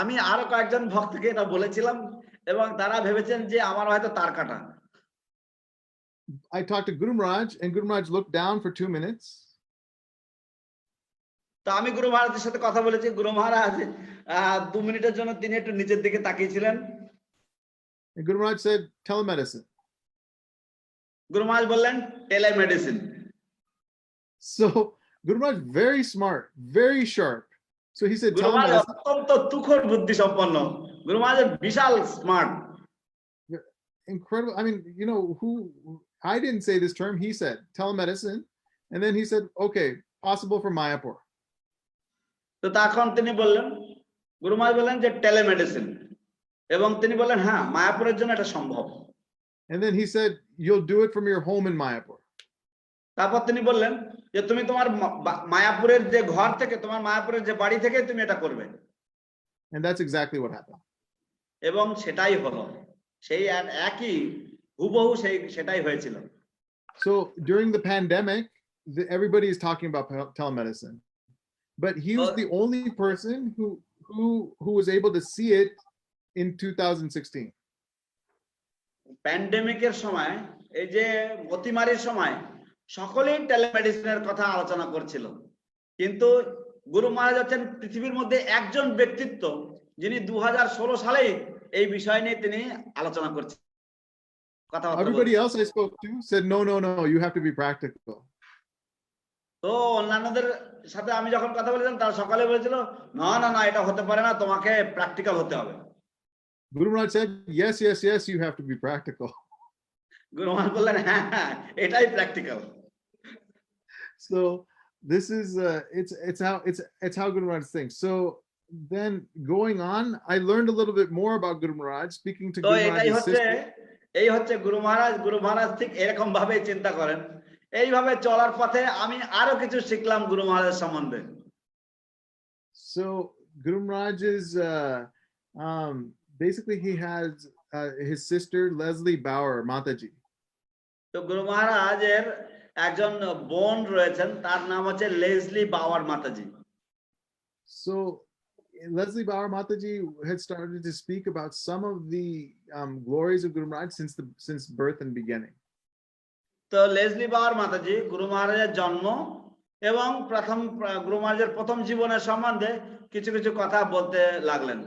আমি আরো কয়েকজন ভক্তকে এটা বলেছিলাম এবং তারা ভেবেছেন যে আমার হয়তো তার কাটা। I talked to Guru Maharaj and Guru Maharaj looked down for 2 minutes. তো আমি গুরু মহারাজের সাথে কথা বলেছি, গুরু মহারাজ 2 মিনিটের জন্য তিনি একটু নিচের দিকে তাকিয়েছিলেন। And Guru Maharaj said, telemedicine. গুরু মহারাজ বললেন telemedicine. So Guru Maharaj very smart, very sharp. So he said Guru Maharaj telemedicine. অত্যন্ত তুখর বুদ্ধি সম্পন্ন, গুরু মহারাজ বিশাল smart. Incredible. I mean, I didn't say this term, he said telemedicine, and then he said, okay, possible for Mayapur. তো তখন তিনি বললেন, গুরু মহারাজ বললেন যে telemedicine, এবং তিনি বললেন হ্যাঁ মায়াপুরের জন্য এটা সম্ভব। And then he said, you'll do it from your home in Mayapur. তারপর তিনি বললেন যে তুমি তোমার মায়াপুরের যে ঘর থেকে, তোমার মায়াপুরের যে বাড়ি থেকে তুমি এটা করবে। And that's exactly what happened. এবং সেটাই হলো, সেই একই হুবহু সেটাই হয়েছিল। So during the pandemic, everybody is talking about telemedicine, but he was the only person who was able to see it in 2016. প্যান্ডেমিকের সময় এই যে অতিমারির সময় সকলেই টেলিমেডিসিনের কথা আলোচনা করছিল, কিন্তু গুরু মহারাজ হচ্ছেন পৃথিবীর মধ্যে একজন ব্যক্তিত্ব যিনি 2016 সালেই এই বিষয় নিয়ে তিনি আলোচনা করছেন, কথাবার্তা Everybody বলছেন। else I spoke to said, no, no, no, you have to be practical. তো অন্যান্যদের সাথে আমি যখন কথা বলেছিলাম তারা সকালে বলেছিল, না না না, এটা হতে পারে না, তোমাকে প্র্যাকটিক্যাল হতে হবে। Guru Maharaj said, yes, yes, yes, you have to be practical. গুরু মহারাজ বললেন, হ্যাঁ হ্যাঁ, এটাই practical. So this is it's how Guru Maharaj thinks. So then going on, I learned a little bit more about Guru Maharaj, speaking to তো Guru এটাই Maharaj's হচ্ছে sister. এই হচ্ছে গুরু মহারাজ। গুরু মহারাজ ঠিক এরকম ভাবে চিন্তা করেন। এইভাবে চলার পথে আমি আরো কিছু শিখলাম গুরু মহারাজের সম্বন্ধে। So Guru Maharaj is basically he has his sister Leslie Bauer Mataji. তো গুরু মহারাজের একজন বোন রয়েছেন, তার নাম হচ্ছে Leslie বাওয়ার Mataji. So Leslie Bauer Mataji had started to speak about some of the glories of Guru Maharaj since birth and beginning. তো Leslie বাওয়ার মাতাজি গুরু মহারাজের জন্ম এবং প্রথম গুরু মহারাজের প্রথম জীবনের সম্বন্ধে কিছু কিছু কথা বলতে লাগলেন।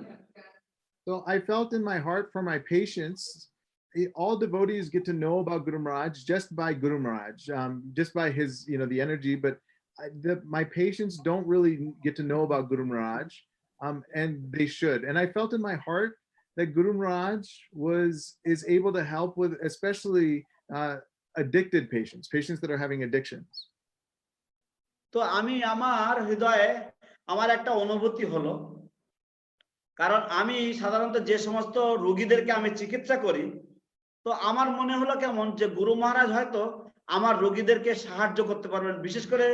So I felt in my heart for my patients, all devotees get to know about Guru Maharaj just by Guru Maharaj, just by his, the energy. But my patients don't really get to know about Guru Maharaj, and they should. And I felt in my heart that Guru Maharaj is able to help with, especially addicted patients that are having addictions. তো আমি আমার হৃদয়ে আমার একটা অনুভূতি হলো, কারণ আমি সাধারণত যে সমস্ত রোগীদেরকে আমি চিকিৎসা করি, তো আমার মনে হলো কেমন যে গুরু মহারাজ হয়তো আমার রোগীদেরকে সাহায্য করতে পারবেন। বিশেষ করে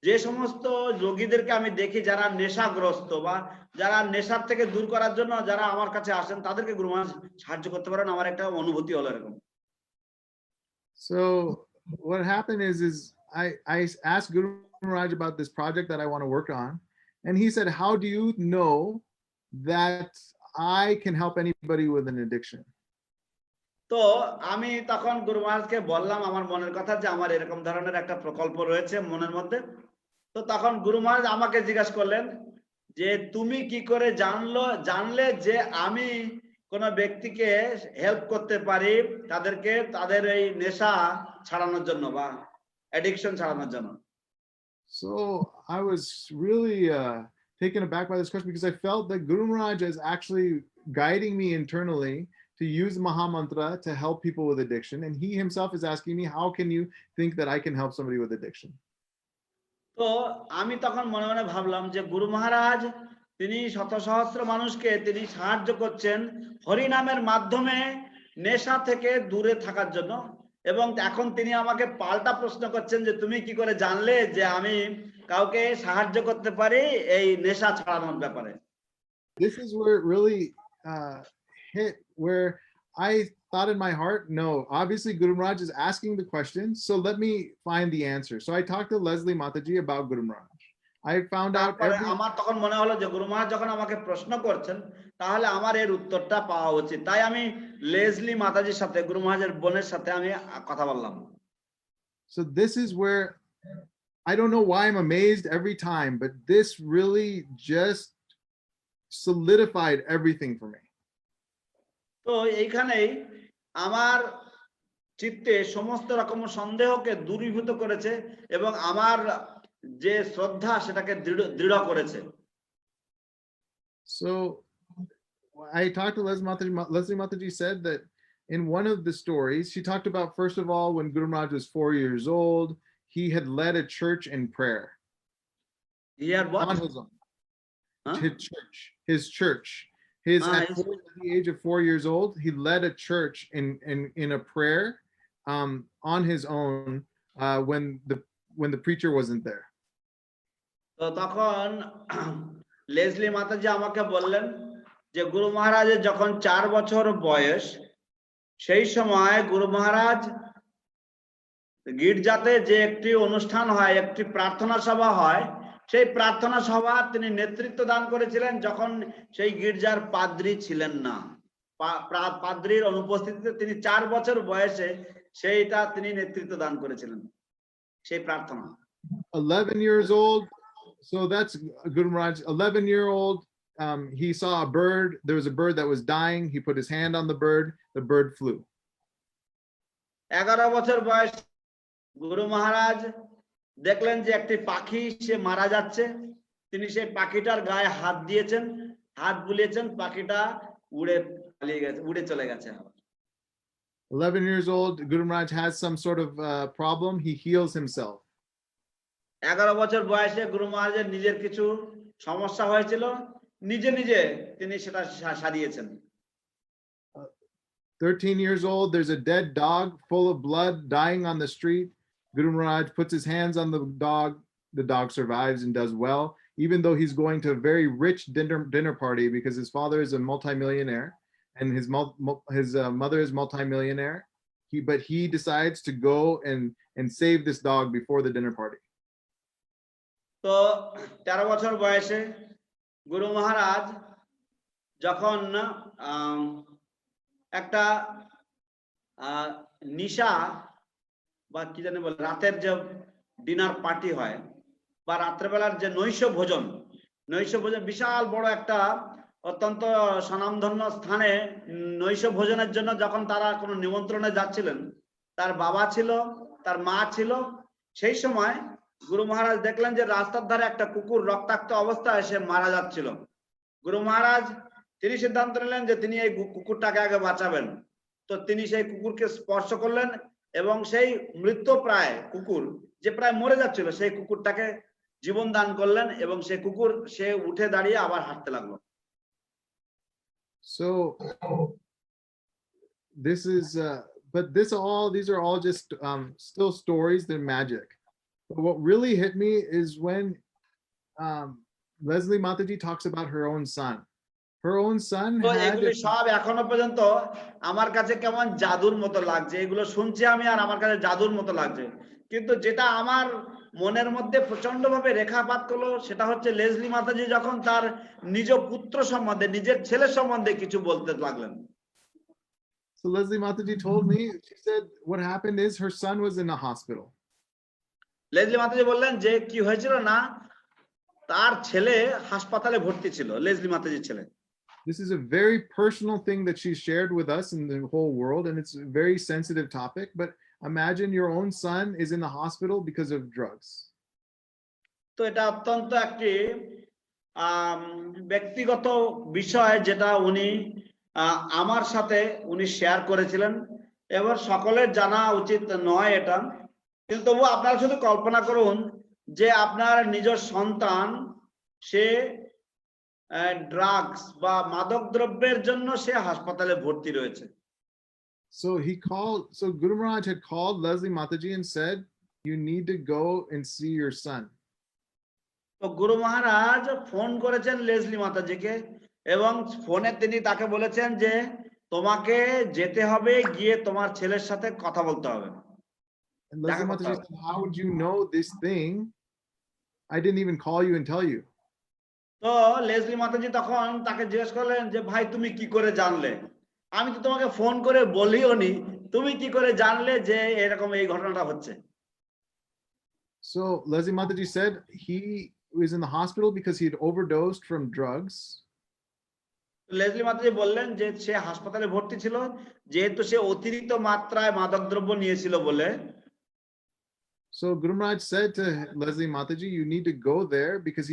যে সমস্ত রোগীদেরকে আমি দেখি যারা নেশাগ্রস্ত বা যারা নেশার থেকে দূর করার জন্য যারা আমার কাছে আসেন, তাদেরকে গুরু মহারাজ সাহায্য করতে পারেন, আমার একটা অনুভূতি হলো এরকম। So what happened is I asked Guru Maharaj about this project that I want to work on, and he said, how do you know that I can help anybody with an addiction? তো আমি তখন গুরু মহারাজকে বললাম আমার মনের কথা, যে আমার এরকম ধরনের একটা প্রকল্প রয়েছে মনের মধ্যে। তো তখন গুরু মহারাজ আমাকে জিজ্ঞাসা করলেন যে তুমি কি করে জানলে যে আমি কোন ব্যক্তিকে হেল্প করতে পারি তাদেরকে তাদের এই নেশা ছাড়ানোর জন্য বা অ্যাডিকশন ছাড়ানোর জন্য। So I was really taken aback by this question, because I felt that Guru Maharaj is actually guiding me internally to use Maha Mantra to help people with addiction, and he himself is asking me, how can you think that I can help somebody with addiction? তো আমি তখন মনে মনে ভাবলাম যে গুরু মহারাজ তিনি শত সহস্র মানুষকে তিনি সাহায্য করছেন হরি নামের মাধ্যমে নেশা থেকে দূরে থাকার জন্য, এবং এখন তিনি আমাকে পাল্টা প্রশ্ন করছেন যে তুমি কি করে জানলে যে আমি কাউকে সাহায্য করতে পারি এই নেশা ছাড়ানোর ব্যাপারে। This is where it really hit, where I thought in my heart, no, obviously Guru Maharaj is asking the question, so let me find the answer. So I talked to Leslie Mataji about Guru Maharaj. I found out আমার তখন মনে হলো যে গুরু মহারাজ যখন আমাকে প্রশ্ন করছেন তাহলে আমার এর উত্তরটা পাওয়া উচিত। তাই আমি লেসলি মাতাজির সাথে গুরু মহারাজের বোনের সাথে আমি কথা বললাম। So this is where I don't know why I'm amazed every time, but this really just solidified everything for me. তো এইখানেই আমার চিত্তে সমস্ত রকম সন্দেহকে দূরীভূত করেছে এবং আমার যে শ্রদ্ধা সেটাকে দৃঢ় করেছে। So I talked to Leslie Mataji. Leslie Mataji said that in one of the stories, she talked about, first of all, when Guru Maharaj was 4 years old, he had led a church in prayer. He had what? On his own. Huh? His church. At the age of 4 years old, he led a church in a prayer on his own when the preacher wasn't there. তো তখন Leslie মাতাজি আমাকে বললেন যে গুরু মহারাজের যখন 4 বছর বয়স, সেই সময় গুরু মহারাজ গির্জাতে যে একটি অনুষ্ঠান হয়, একটি প্রার্থনা সভা হয়, সেই প্রার্থনা সভা তিনি নেতৃত্ব দান করেছিলেন যখন সেই গির্জার পাদ্রী ছিলেন না, পাদ্রীর অনুপস্থিতিতে তিনি 4 বছর বয়সে সেইটা তিনি নেতৃত্ব দান করেছিলেন সেই প্রার্থনা 11 years old. So that's Guru Maharaj, 11-year-old. He saw a bird. There was a bird that was dying. He put his hand on the bird flew. 11 বছর বয়স গুরু মহারাজ দেখলেন যে একটি পাখি সে মারা যাচ্ছে তিনি সেই পাখিটার গায়ে হাত দিয়েছেন হাত বুলিয়েছেন পাখিটা উড়ে পালিয়ে গেছে উড়ে চলে গেছে 11 years old, Guru Maharaj has some sort of problem. He heals himself. 11 বছর বয়সে গুরু মহারাজের নিজের কিছু সমস্যা হয়েছিল নিজে নিজে তিনি সেটা সারিয়েছেন 13 years old, there's a dead dog full of blood dying on the street. Guru Maharaj puts his hands on the dog survives and does well, even though he's going to a very rich dinner party because his father is a multimillionaire and his mother is multimillionaire. But he decides to go and save this dog before the dinner party. তো 13 বছর বয়সে গুরু মহারাজ যখন একটা নিশা বা কি জানি বলে রাতের যে ডিনার পার্টি হয় বা রাত্রেবেলার যে নৈশ ভোজন বিশাল বড় একটা অত্যন্ত স্বনামধন্য স্থানে নৈশ ভোজনের জন্য যখন তারা কোনো নিমন্ত্রণে যাচ্ছিলেন তার বাবা ছিল তার মা ছিল সেই সময় গুরু মহারাজ দেখলেন যে রাস্তার ধারে একটা কুকুর রক্তাক্ত অবস্থায় সে মারা যাচ্ছিল গুরু মহারাজ তিনি সিদ্ধান্ত নিলেন যে তিনি এই কুকুরটাকে আগে বাঁচাবেন তো তিনি সেই কুকুরকে স্পর্শ করলেন এবং সেই মৃত্যুপ্রায় কুকুর যে প্রায় মরে যাচ্ছিল সেই কুকুরটাকে জীবন দান করলেন এবং সেই কুকুর সে উঠে দাঁড়িয়ে আবার হাঁটতে লাগলো So this is but these are all just still stories, they're magic. But what really hit me is when Leslie Mataji talks about her own son. Her own son had সব এখনো পর্যন্ত আমার কাছে কেমন জাদুর মতো লাগছে এগুলো শুনছি আমি আর আমার কাছে জাদুর মতো লাগছে কিন্তু যেটা আমার মনের মধ্যে প্রচন্ডভাবে রেখাপাত করলো সেটা হচ্ছে লেসলি মাতাজি যখন তার নিজ পুত্র সম্বন্ধে নিজের ছেলে সম্বন্ধে কিছু বলতে লাগলেন So Leslie Mataji told me, she said what happened is her son was in a hospital. Leslie Mataji বললেন যে কি হয়েছিল না তার ছেলে হাসপাতালে ভর্তি ছিল লেসলি মাতাজির ছেলে This is a very personal thing that she shared with us in the whole world and it's a very sensitive topic, but imagine your own son is in the hospital because of drugs. তো এটা অত্যন্ত একটি ব্যক্তিগত বিষয় যেটা উনি আমার সাথে উনি শেয়ার করেছিলেন এবার সকলের জানা উচিত নয় এটা কিন্তু তবু আপনারা শুধু কল্পনা করুন যে আপনার নিজের সন্তান সে ড্রাগস বা মাদক দ্রব্যের জন্য সে হাসপাতালে ভর্তি রয়েছে So Guru Maharaj had called Leslie Mataji and said, you need to go and see your son. তো গুরু মহারাজ ফোন করেছেন লেসলি মাতাজিকে এবং ফোনে তিনি তাকে বলেছেন যে তোমাকে যেতে হবে গিয়ে তোমার ছেলের সাথে কথা বলতে হবে And Leslie Mataji said, how would you know this thing? I didn't even call you and tell you. তো লেসলি মাতাজি তখন তাকে জিজ্ঞেস করলেন যে ভাই তুমি কি করে জানলে আমি তো তোমাকে ফোন করে বলিও নি তুমি কি করে জানলে যে এরকম এই ঘটনাটা হচ্ছে So Leslie Mataji said he was in the hospital because he had overdosed from drugs. Leslie Mataji বললেন যে সে হাসপাতালে ভর্তি ছিল যেহেতু সে অতিরিক্ত মাত্রায় মাদকদ্রব্য নিয়েছিল বলে So Guru Maharaj said to Leslie Mataji, you need to go there because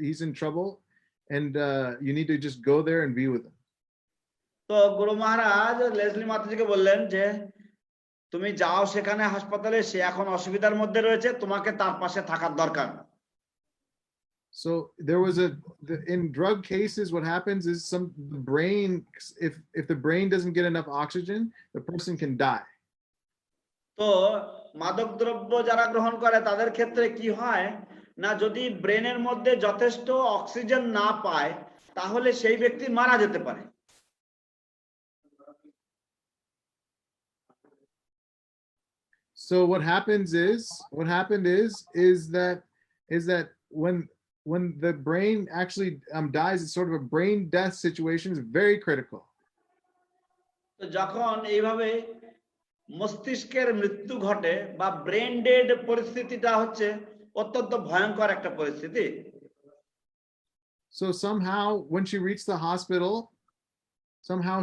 he's in trouble and you need to just go there and be with him. তো গুরু মহারাজ লেসলি মাতাজিকে বললেন যে তুমি যাও সেখানে হাসপাতালে সে এখন অসুবিধার মধ্যে রয়েছে তোমাকে তার পাশে থাকার দরকার So there was in drug cases what happens is the brain if the brain doesn't get enough oxygen the person can die. তো মাদকদ্রব্য যারা গ্রহণ করে তাদের ক্ষেত্রে কি হয় না যদি ব্রেনের মধ্যে যথেষ্ট অক্সিজেন না পায় তাহলে সেই ব্যক্তি মারা যেতে পারে So what happened is that when the brain actually dies, it's sort of a brain death situation. It's very critical. তো যখন এইভাবে মস্তিষ্কের মৃত্যু ঘটে বা ব্রেন ডেড পরিস্থিতিটা হচ্ছে অত্যন্ত ভয়ঙ্কর একটা পরিস্থিতি। So somehow when she reached the hospital, somehow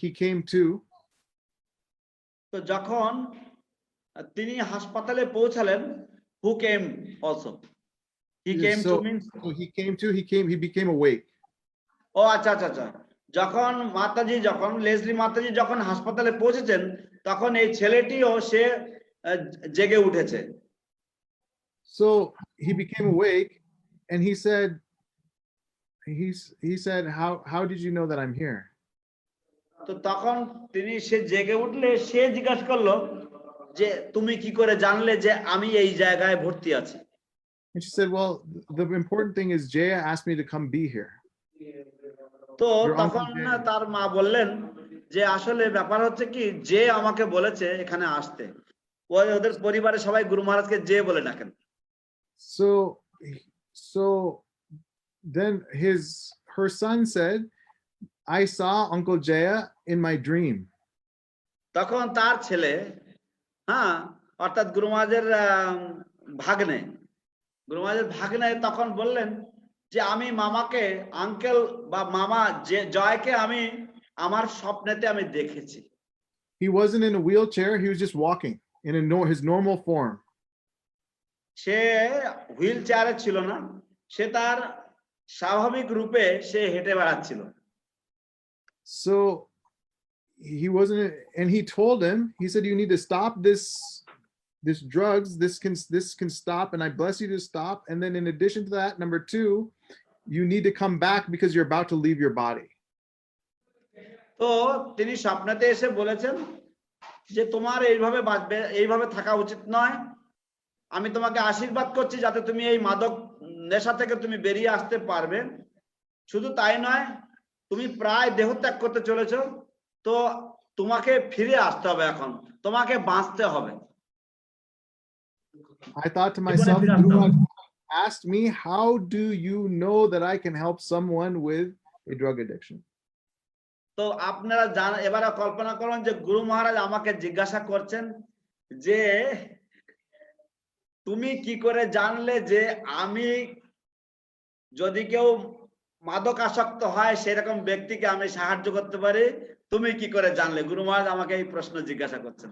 he came to. তো যখন তিনি হাসপাতালে পৌঁছালেন, who came also? He came to means So he became awake. ও আচ্ছা আচ্ছা আচ্ছা, যখন লেসলি মাতাজি যখন হাসপাতালে পৌঁছেছেন তখন এই ছেলেটিও সে জেগে উঠেছে। So he became awake and he said, how did you know that I'm here? তো তখন সে জেগে উঠলে সে জিজ্ঞাসা করলো যে তুমি কি করে জানলে যে আমি এই জায়গায় ভর্তি আছি? And she said, well, the important thing is Jaya asked me to come be here. তো তখন তার মা বললেন যে আসলে ব্যাপার হচ্ছে কি, যে আমাকে বলেছে এখানে আসতে। ওদের পরিবারে সবাই গুরু মহারাজকে যে বলে ডাকেন। So then her son said, I saw Uncle Jaya in my dream. তখন তার ছেলে, হ্যাঁ, অর্থাৎ গুরু মহারাজের ভাগ্নে তখন বললেন যে আমি মামাকে, আঙ্কেল বা মামা জয়কে আমি আমার স্বপ্নেতে আমি দেখেছি। He wasn't in a wheelchair, he was just walking in his normal form. Say wheel চেয়ারে ছিল না, সে তার স্বাভাবিক রূপে সে হেঁটে বেড়াচ্ছিল। So he wasn't, and he told him, he said, you need to stop this drugs, this can stop, and I bless you to stop. And then in addition to that, number 2, you need to come back because you're about to leave your body. তো তিনি স্বপ্নেতে এসে বলেছেন যে তোমার এইভাবে থাকা উচিত নয়, আমি তোমাকে আশীর্বাদ করছি যাতে তুমি এই মাদক নেশা থেকে তুমি বেরিয়ে আসতে পারবে। শুধু তাই নয়, তুমি প্রায় দেহত্যাগ করতে চলেছো, তো তোমাকে ফিরে আসতে হবে, এখন তোমাকে বাঁচতে হবে। I thought to myself, Guru Maharaj asked me, how do you know that I can help someone with a drug addiction? তো আপনারা এবারে কল্পনা করুন যে গুরু মহারাজ আমাকে জিজ্ঞাসা করছেন যে তুমি কি করে জানলে যে আমি যদি কেউ মাদক আসক্ত হয় সেরকম ব্যক্তিকে আমি সাহায্য করতে পারি, তুমি কি করে জানলে? গুরু মহারাজ আমাকে এই প্রশ্ন জিজ্ঞাসা করছেন।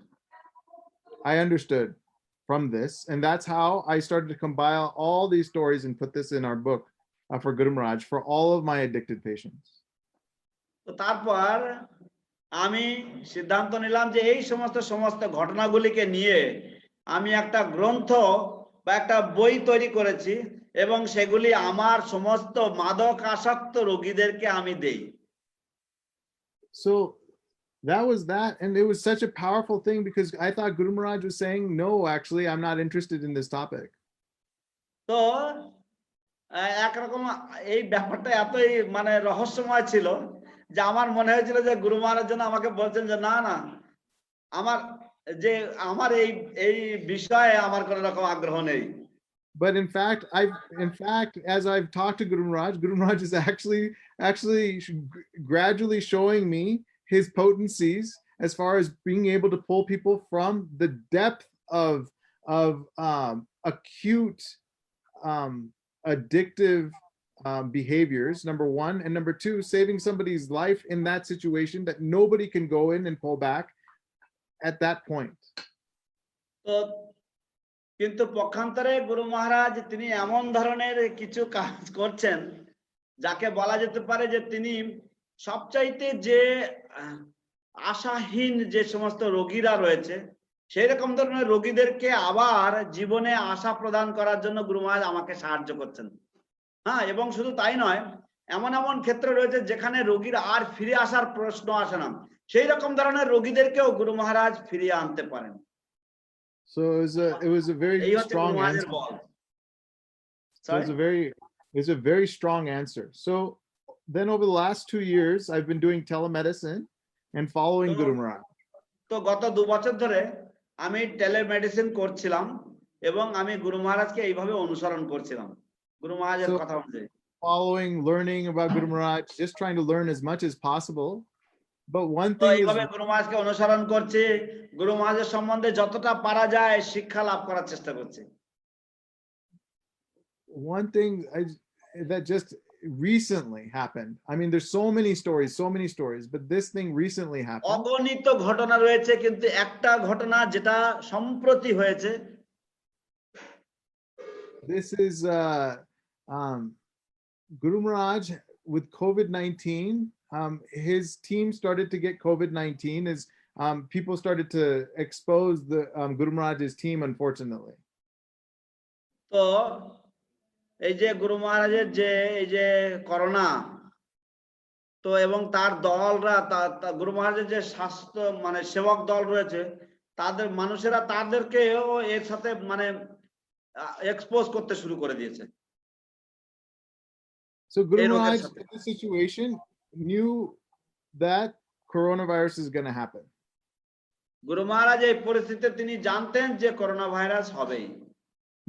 I understood from this, and that's how I started to compile all these stories and put this in our book for Guru Maharaj for all of my addicted patients. তো তারপর আমি সিদ্ধান্ত নিলাম যে এই সমস্ত ঘটনাগুলিকে নিয়ে আমি একটা গ্রন্থ বা একটা বই তৈরি করেছি এবং সেগুলি আমার সমস্ত মাদক আসক্ত রোগীদেরকে আমি দেই। So that was that, and it was such a powerful thing because I thought Guru Maharaj was saying, no, actually I'm not interested in this topic. তো একরকম এই ব্যাপারটা এতই মানে রহস্যময় ছিল যে আমার মনে হয়েছিল যে গুরু মহারাজ যেন আমাকে বলছেন যে না না, আমার এই বিষয়ে আমার কোনো রকম আগ্রহ নেই। But in fact, as I've talked to Guru Maharaj is actually gradually showing me his potencies as far as being able to pull people from the depth of acute addictive behaviors, number 1, and number 2, saving somebody's life in that situation that nobody can go in and pull back at that point. তো কিন্তু পক্ষান্তরে গুরু মহারাজ তিনি এমন ধরনের কিছু কাজ করছেন যাকে বলা যেতে পারে যে তিনি সবচাইতে যে আশাহীন যে সমস্ত রোগীরা রয়েছে সেই রকম ধরনের রোগীদেরকে আবার জীবনে আশা প্রদান করার জন্য গুরু মহারাজ আমাকে সাহায্য করছেন। হ্যাঁ, এবং শুধু তাই নয়, এমন ক্ষেত্র রয়েছে যেখানে রোগীর আর ফিরে আসার প্রশ্ন আসে না, সেই রকম ধরনের রোগীদেরকেও গুরু মহারাজ ফিরিয়ে আনতে পারেন। So it was a very strong answer. So it's a very strong answer. So then over the last 2 years, I've been doing telemedicine and following Guru Maharaj. তো গত 2 বছর ধরে আমি টেলিমেডিসিন করছিলাম এবং আমি গুরু মহারাজকে এইভাবে অনুসরণ করছিলাম, গুরু মহারাজের কথা অনুযায়ী। Following, learning about Guru Maharaj, just trying to learn as much as possible. But one তো thing is, এইভাবে গুরু মহারাজকে অনুসরণ করছি, গুরু মহারাজের সম্বন্ধে যতটা পারা যায় শিক্ষা লাভ করার চেষ্টা করছি। one thing that just recently happened. I mean, there's so many stories, but this thing recently happened. অগণিত ঘটনা রয়েছে, কিন্তু একটা ঘটনা যেটা সম্প্রতি হয়েছে, This is Guru Maharaj with COVID-19. His team started to get COVID-19 as people started to expose the Guru Maharaj's team, unfortunately. তো এই যে গুরু মহারাজের যে এই যে করোনা, তো এবং তার দলরা গুরু মহারাজের যে স্বাস্থ্য মানে সেবক দল রয়েছে, তাদের মানুষেরা তাদেরকেও এর সাথে মানে এক্সপোজ করতে শুরু করে দিয়েছে। So Guru Maharaj in this situation knew that coronavirus is going to happen. গুরু মহারাজ এই পরিস্থিতিতে তিনি জানতেন যে করোনা ভাইরাস হবেই।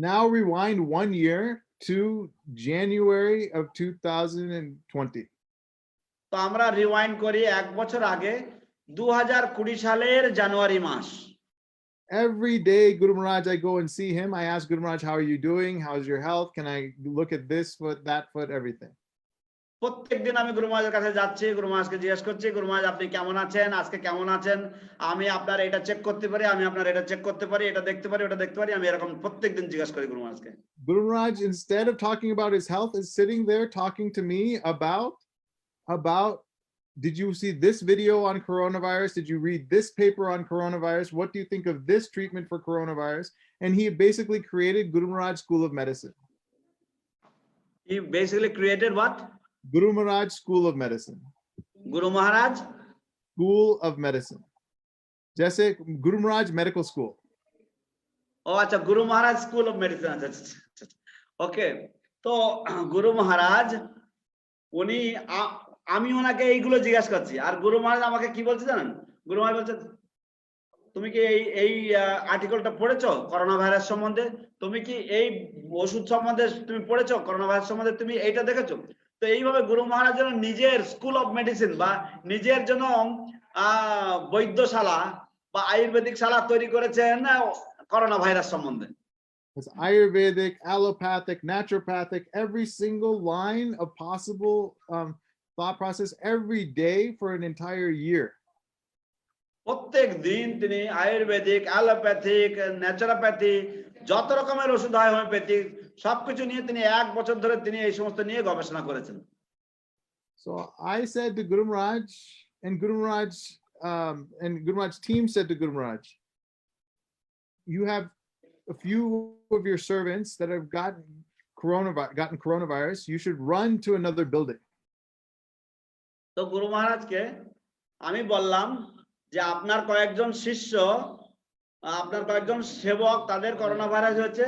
Now rewind 1 year to January of 2020. তো আমরা রিওয়াইন্ড করি 1 বছর আগে 2020 সালের জানুয়ারি মাস। Every day, Guru Maharaj, I go and see him. I ask Guru Maharaj, how are you doing? How's your health? Can I look at this foot, that foot, everything? প্রত্যেকদিন আমি গুরু মহারাজের কাছে যাচ্ছি, গুরু মহারাজকে জিজ্ঞেস করছি, গুরু মহারাজ আপনি কেমন আছেন, আজকে কেমন আছেন, আমি আপনার এটা চেক করতে পারি, আমি আপনার এটা চেক করতে পারি, এটা দেখতে পারি, ওটা দেখতে পারি, আমি এরকম প্রত্যেকদিন জিজ্ঞাসা করি গুরু মহারাজকে। Guru Maharaj, instead of talking about his health, is sitting there talking to me about did you see this video on coronavirus? Did you read this paper on coronavirus? What do you think of this treatment for coronavirus? And he basically created Guru Maharaj School of Medicine. He basically created what? Guru Maharaj School of Medicine. Guru Maharaj School of Medicine. Jaise Guru Maharaj Medical School. Oh, acha, Guru Maharaj School of Medicine. Okay. তো গুরু মহারাজ উনি আমি ওনাকে এইগুলো জিজ্ঞাসা করছি, আর গুরু মহারাজ আমাকে কি বলছে জানেন? গুরু মহারাজ বলছে তুমি কি এই আর্টিকেলটা পড়েছো করোনা ভাইরাস সম্বন্ধে? তুমি কি এই ওষুধ সম্বন্ধে তুমি পড়েছো? করোনা ভাইরাস সম্বন্ধে তুমি এইটা দেখেছো? তো এইভাবে গুরু মহারাজ যেন নিজের স্কুল অফ মেডিসিন বা নিজের জন্য বৈদ্যশালা বা আয়ুর্বেদিক শালা তৈরি করেছেন করোনা ভাইরাস সম্বন্ধে। It's Ayurvedic, allopathic, naturopathic, every single line of possible thought process every day for an entire year. প্রত্যেক দিন তিনি আয়ুর্বেদিক, অ্যালোপ্যাথিক, ন্যাচারোপ্যাথি, যত রকমের ওষুধ হয় হোমিওপ্যাথিক সবকিছু নিয়ে তিনি 1 বছর ধরে তিনি এই সমস্ত নিয়ে গবেষণা করেছেন। So I said to Guru Maharaj, and Guru Maharaj's team said to Guru Maharaj, you have a few of your servants that have gotten coronavirus. You should run to another building. তো গুরু মহারাজকে আমি বললাম যে আপনার কয়েকজন শিষ্য, আপনার কয়েকজন সেবক তাদের করোনা ভাইরাস হয়েছে,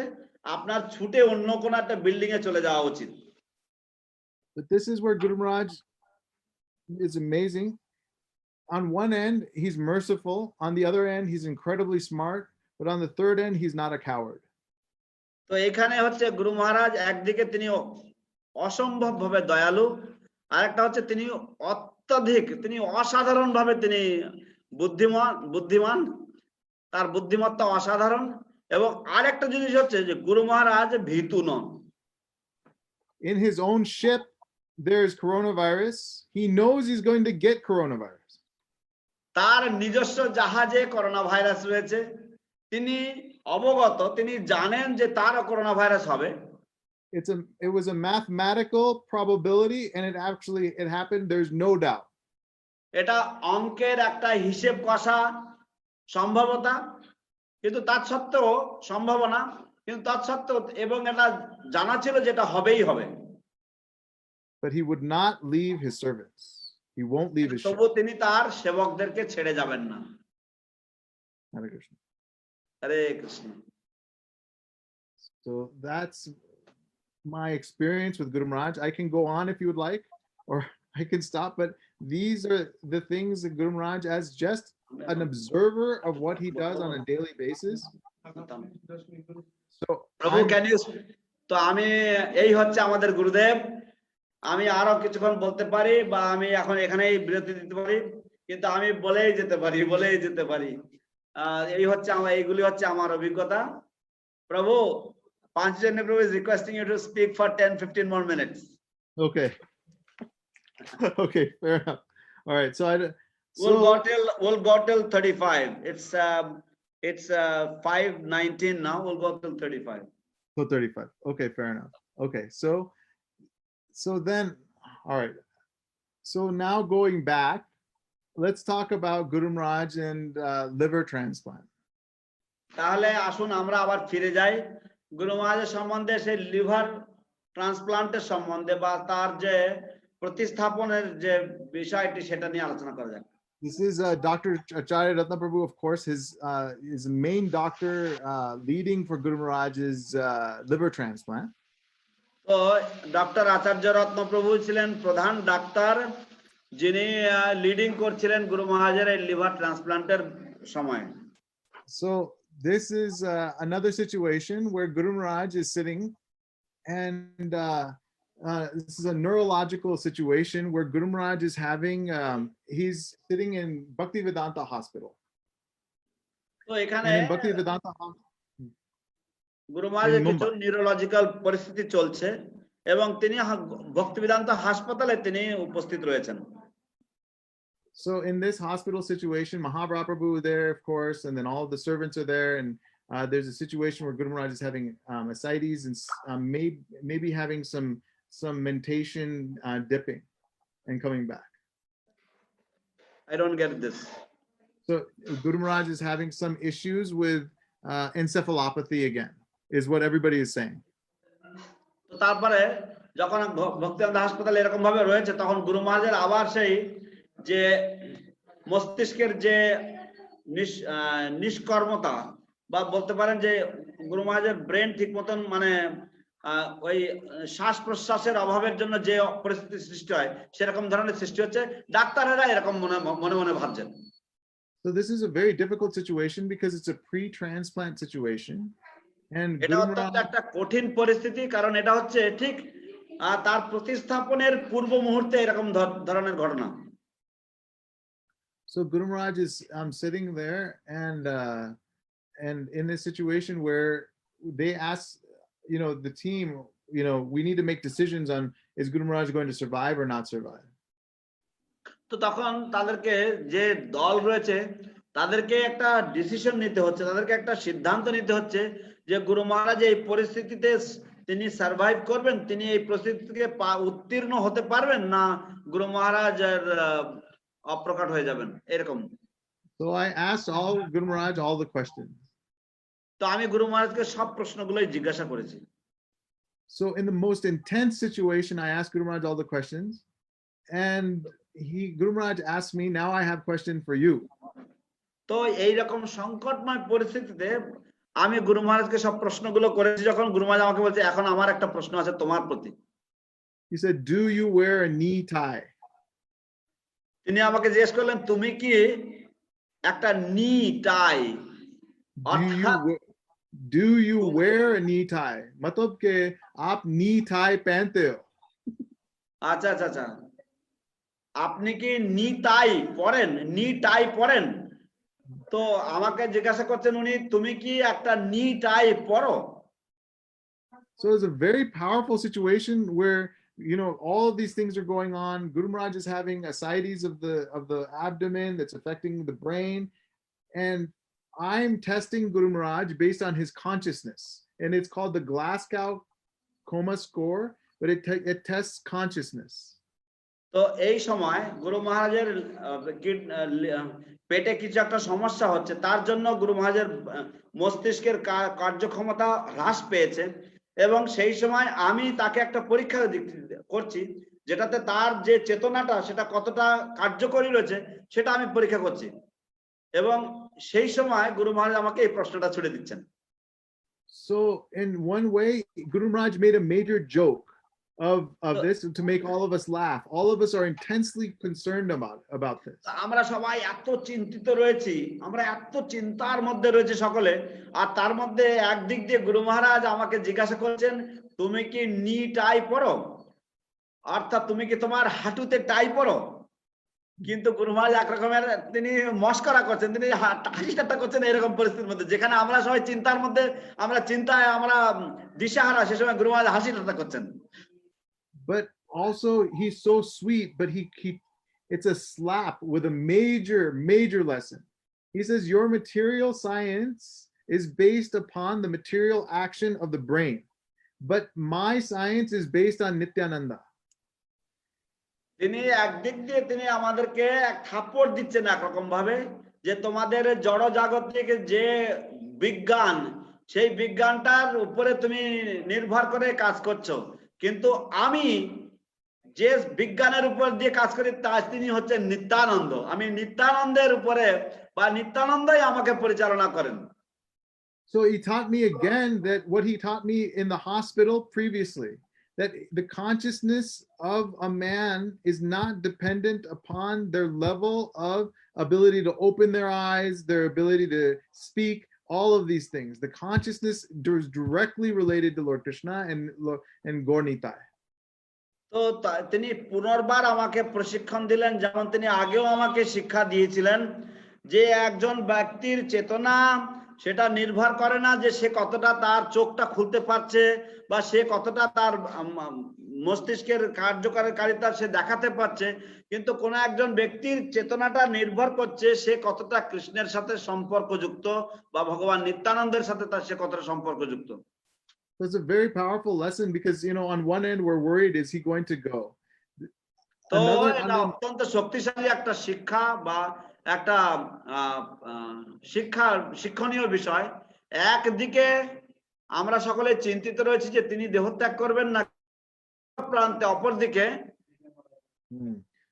আপনার ছুটে অন্য কোন একটা বিল্ডিং এ চলে যাওয়া উচিত। But this is where Guru Maharaj is amazing. On one end, he's merciful. On the other end, he's incredibly smart. But on the third end, he's not a coward. তো এখানে হচ্ছে গুরু মহারাজ একদিকে তিনি অসম্ভব ভাবে দয়ালু, আরেকটা হচ্ছে তিনি অত্যধিক, তিনি অসাধারণ ভাবে তিনি বুদ্ধিমান, তার বুদ্ধিমত্তা অসাধারণ। এবং আরেকটা জিনিস হচ্ছে যে গুরু মহারাজ ভীতু নন। In his own ship, there's coronavirus. He knows he's going to get coronavirus. তার নিজস্ব জাহাজে করোনা ভাইরাস রয়েছে, তিনি অবগত, তিনি জানেন যে তার করোনা ভাইরাস হবে। It was a mathematical probability, and it happened. There's no doubt. এটা অঙ্কের একটা হিসেব কষা সম্ভাবনা, কিন্তু তৎসত্ত্বেও সম্ভাবনা, কিন্তু তৎসত্ত্বেও এবং এটা জানা ছিল যেটা হবেই হবে। But he would not leave his servants. He won't leave his তবু তিনি তার সেবকদেরকে ছেড়ে যাবেন না। Hare Krishna. Hare Krishna. So that's my experience with Guru Maharaj. I can go on if you would like, or I can stop, but these are the things that Guru Maharaj, as just an observer of what he does on a daily basis. So প্রভু can you, তো আমি এই হচ্ছে আমাদের গুরুদেব। আমি আরো কিছুক্ষণ বলতে পারি বা আমি এখন এখানেই বিরতি দিতে পারি, কিন্তু আমি বলেই যেতে পারি এইগুলি হচ্ছে আমার অভিজ্ঞতা। প্রভু, Panchajanya Prabhu is requesting you to speak for 10-15 more minutes. Okay. Okay, fair enough. All right, so We'll go till 35. It's 5:19 now. We'll go till 35. so 35. Okay, fair enough. Okay, so then, all right. So now going back, let's talk about Guru Maharaj and liver transplant. তাহলে আসুন আমরা আবার ফিরে যাই গুরু মহারাজের সম্বন্ধে, সেই liver ট্রান্সপ্লান্টের সম্বন্ধে বা তার যে প্রতিস্থাপনের যে বিষয়টি সেটা নিয়ে আলোচনা করা যাক। This is Dr. Acharya Ratna Prabhu, of course, his main doctor leading for Guru Maharaj's liver transplant. তো ডক্টর আচার্য রত্ন প্রভু ছিলেন প্রধান ডাক্তার, যিনি লিডিং করছিলেন গুরু মহারাজের এই লিভার ট্রান্সপ্লান্টের সময়। So this is another situation where Guru Maharaj is sitting, and this is a neurological situation where Guru Maharaj is having, he's sitting in Bhaktivedanta Hospital. তো এখানে And in Bhaktivedanta গুরু মহারাজের কিছু neurological পরিস্থিতি চলছে এবং তিনি ভক্তিবেদান্ত হাসপাতালে তিনি উপস্থিত রয়েছেন। So in this hospital situation, Mahabharata Prabhu is there, of course, and then all of the servants are there, and there's a situation where Guru Maharaj is having ascites and maybe having some mentation dipping and coming back. I don't get this. So Guru Maharaj is having some issues with encephalopathy again, is what everybody is saying. তো তারপরে যখন ভক্তিবেদান্ত হাসপাতালে এরকম ভাবে রয়েছে, তখন গুরু মহারাজের আবার সেই যে মস্তিষ্কের যে নিষ্কর্মতা বা বলতে পারেন যে গুরু মহারাজের ব্রেন ঠিক মতন মানে ওই শ্বাস প্রশ্বাসের অভাবের জন্য যে পরিস্থিতি সৃষ্টি হয় সেরকম ধরনের সৃষ্টি হচ্ছে, ডাক্তারেরা এরকম মনে মনে ভাবছেন। So this is a very difficult situation because it's a pre-transplant situation, and এটা অত্যন্ত একটা কঠিন পরিস্থিতি, কারণ এটা হচ্ছে ঠিক তার প্রতিস্থাপনের পূর্ব মুহূর্তে এরকম ধরনের ঘটনা। So Guru Maharaj is sitting there, and in this situation where they ask, the team, we need to make decisions on, is Guru Maharaj going to survive or not survive? তো তখন তাদেরকে যে দল রয়েছে তাদেরকে একটা ডিসিশন নিতে হচ্ছে, তাদেরকে একটা সিদ্ধান্ত নিতে হচ্ছে যে গুরু মহারাজ এই পরিস্থিতিতে তিনি সার্ভাইভ করবেন, তিনি এই পরিস্থিতি থেকে উত্তীর্ণ হতে পারবেন না গুরু মহারাজ অপ্রকট হয়ে যাবেন এরকম। So I asked Guru Maharaj all the questions. তো আমি গুরু মহারাজকে সব প্রশ্নগুলোই জিজ্ঞাসা করেছি। So in the most intense situation, I asked Guru Maharaj all the questions, and Guru Maharaj asked me, now I have a question for you. তো এইরকম সংকটময় পরিস্থিতিতে আমি গুরু মহারাজকে সব প্রশ্নগুলো করেছি, যখন গুরু মহারাজ আমাকে বলছে এখন আমার একটা প্রশ্ন আছে তোমার প্রতি। He said, do you wear a knee tie? তিনি আমাকে জিজ্ঞেস করলেন তুমি কি একটা নি টাই, do you wear a knee tie? मतलब के आप knee tie पहनते हो? আচ্ছা আচ্ছা আচ্ছা, আপনি কি নি টাই পরেন, নি টাই পরেন? তো আমাকে জিজ্ঞাসা করছেন উনি তুমি কি একটা নি টাই পরো? So it's a very powerful situation where all of these things are going on. Guru Maharaj is having ascites of the abdomen that's affecting the brain, and I'm testing Guru Maharaj based on his consciousness, and it's called the Glasgow Coma Score, but it tests consciousness. তো এই সময় গুরু মহারাজের পেটে কিছু একটা সমস্যা হচ্ছে, তার জন্য গুরু মহারাজের মস্তিষ্কের কার্যক্ষমতা হ্রাস পেয়েছে, এবং সেই সময় আমি তাকে একটা পরীক্ষা করছি যেটাতে তার যে চেতনাটা সেটা কতটা কার্যকরী রয়েছে সেটা আমি পরীক্ষা করছি, এবং সেই সময় গুরু মহারাজ আমাকে এই প্রশ্নটা ছুড়ে দিচ্ছেন। So in one way, Guru Maharaj made a major joke of this to make all of us laugh. All of us are intensely concerned about this. আমরা সবাই এত চিন্তিত রয়েছি, আমরা এত চিন্তার মধ্যে রয়েছে সকলে, আর তার মধ্যে একদিক দিয়ে গুরু মহারাজ আমাকে জিজ্ঞাসা করছেন তুমি কি নি টাই পরো, অর্থাৎ তুমি কি তোমার হাঁটুতে টাই পরো? কিন্তু গুরু মহারাজ একরকমের তিনি মস্করা করছেন, তিনি হাসি ঠাট্টা করছেন এরকম পরিস্থিতির মধ্যে, যেখানে আমরা সবাই চিন্তার মধ্যে, আমরা চিন্তায় আমরা দিশাহারা, সে সময় গুরু মহারাজ হাসি ঠাট্টা করছেন। But also he's so sweet, but he it's a slap with a major lesson. He says your material science is based upon the material action of the brain, but my science is based on Nityananda. তিনি একদিক দিয়ে তিনি আমাদেরকে এক থাপ্পড় দিচ্ছেন একরকম ভাবে, যে তোমাদের জড় জাগতিক যে বিজ্ঞান, সেই বিজ্ঞানটার উপরে তুমি নির্ভর করে কাজ করছো, কিন্তু আমি যে বিজ্ঞানের উপর দিয়ে কাজ করি তা তিনি হচ্ছেন নিত্যানন্দ। আমি নিত্যানন্দের উপরে, বা নিত্যানন্দই আমাকে পরিচালনা করেন। So he taught me again that what he taught me in the hospital previously, that the consciousness of a man is not dependent upon their level of ability to open their eyes, their ability to speak, all of these things. The consciousness is directly related to Lord Krishna and Gaur Nitai. তো তিনি পুনর্বার আমাকে প্রশিক্ষণ দিলেন, যেমন তিনি আগেও আমাকে শিক্ষা দিয়েছিলেন, যে একজন ব্যক্তির চেতনা সেটা নির্ভর করে না যে সে কতটা তার চোখটা খুলতে পারছে, বা সে কতটা তার মস্তিষ্কের কার্যকারিতা সে দেখাতে পারছে, কিন্তু কোন একজন ব্যক্তির চেতনাটা নির্ভর করছে সে কতটা কৃষ্ণের সাথে সম্পর্কযুক্ত, বা ভগবান নিত্যানন্দের সাথে তার সে কতটা সম্পর্কযুক্ত। It's a very powerful lesson because, you know, on one end we're worried, is he going to go? তো এটা অত্যন্ত শক্তিশালী একটা শিক্ষা, বা একটা শিক্ষণীয় বিষয়। একদিকে আমরা সকলে চিন্তিত রয়েছি যে তিনি দেহত্যাগ করবেন না প্রান্তে, অপরদিকে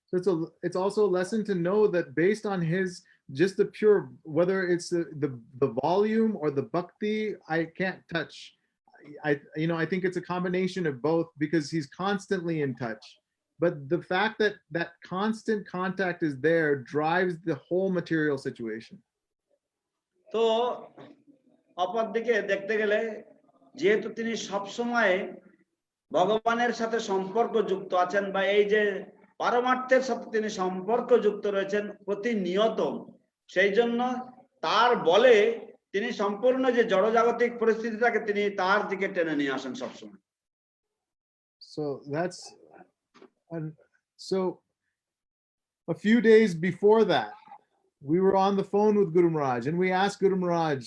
So it's also a lesson to know that based on his just the pure, whether it's the volume or the bhakti, I can't touch. I think it's a combination of both, because he's constantly in touch. But the fact that that constant contact is there drives the whole material situation. তো অপরদিকে দেখতে গেলে, যেহেতু তিনি সব সময় ভগবানের সাথে সম্পর্ক যুক্ত আছেন, বা এই যে পারমার্থের সাথে তিনি সম্পর্ক যুক্ত রয়েছেন প্রতিনিয়ত, সেই জন্য তার বলে তিনি সম্পূর্ণ যে জড়জাগতিক পরিস্থিতিটাকে তিনি তার দিকে টেনে নিয়ে আসেন সবসময়। So a few days before that, we were on the phone with Guru Maharaj, and we asked Guru Maharaj,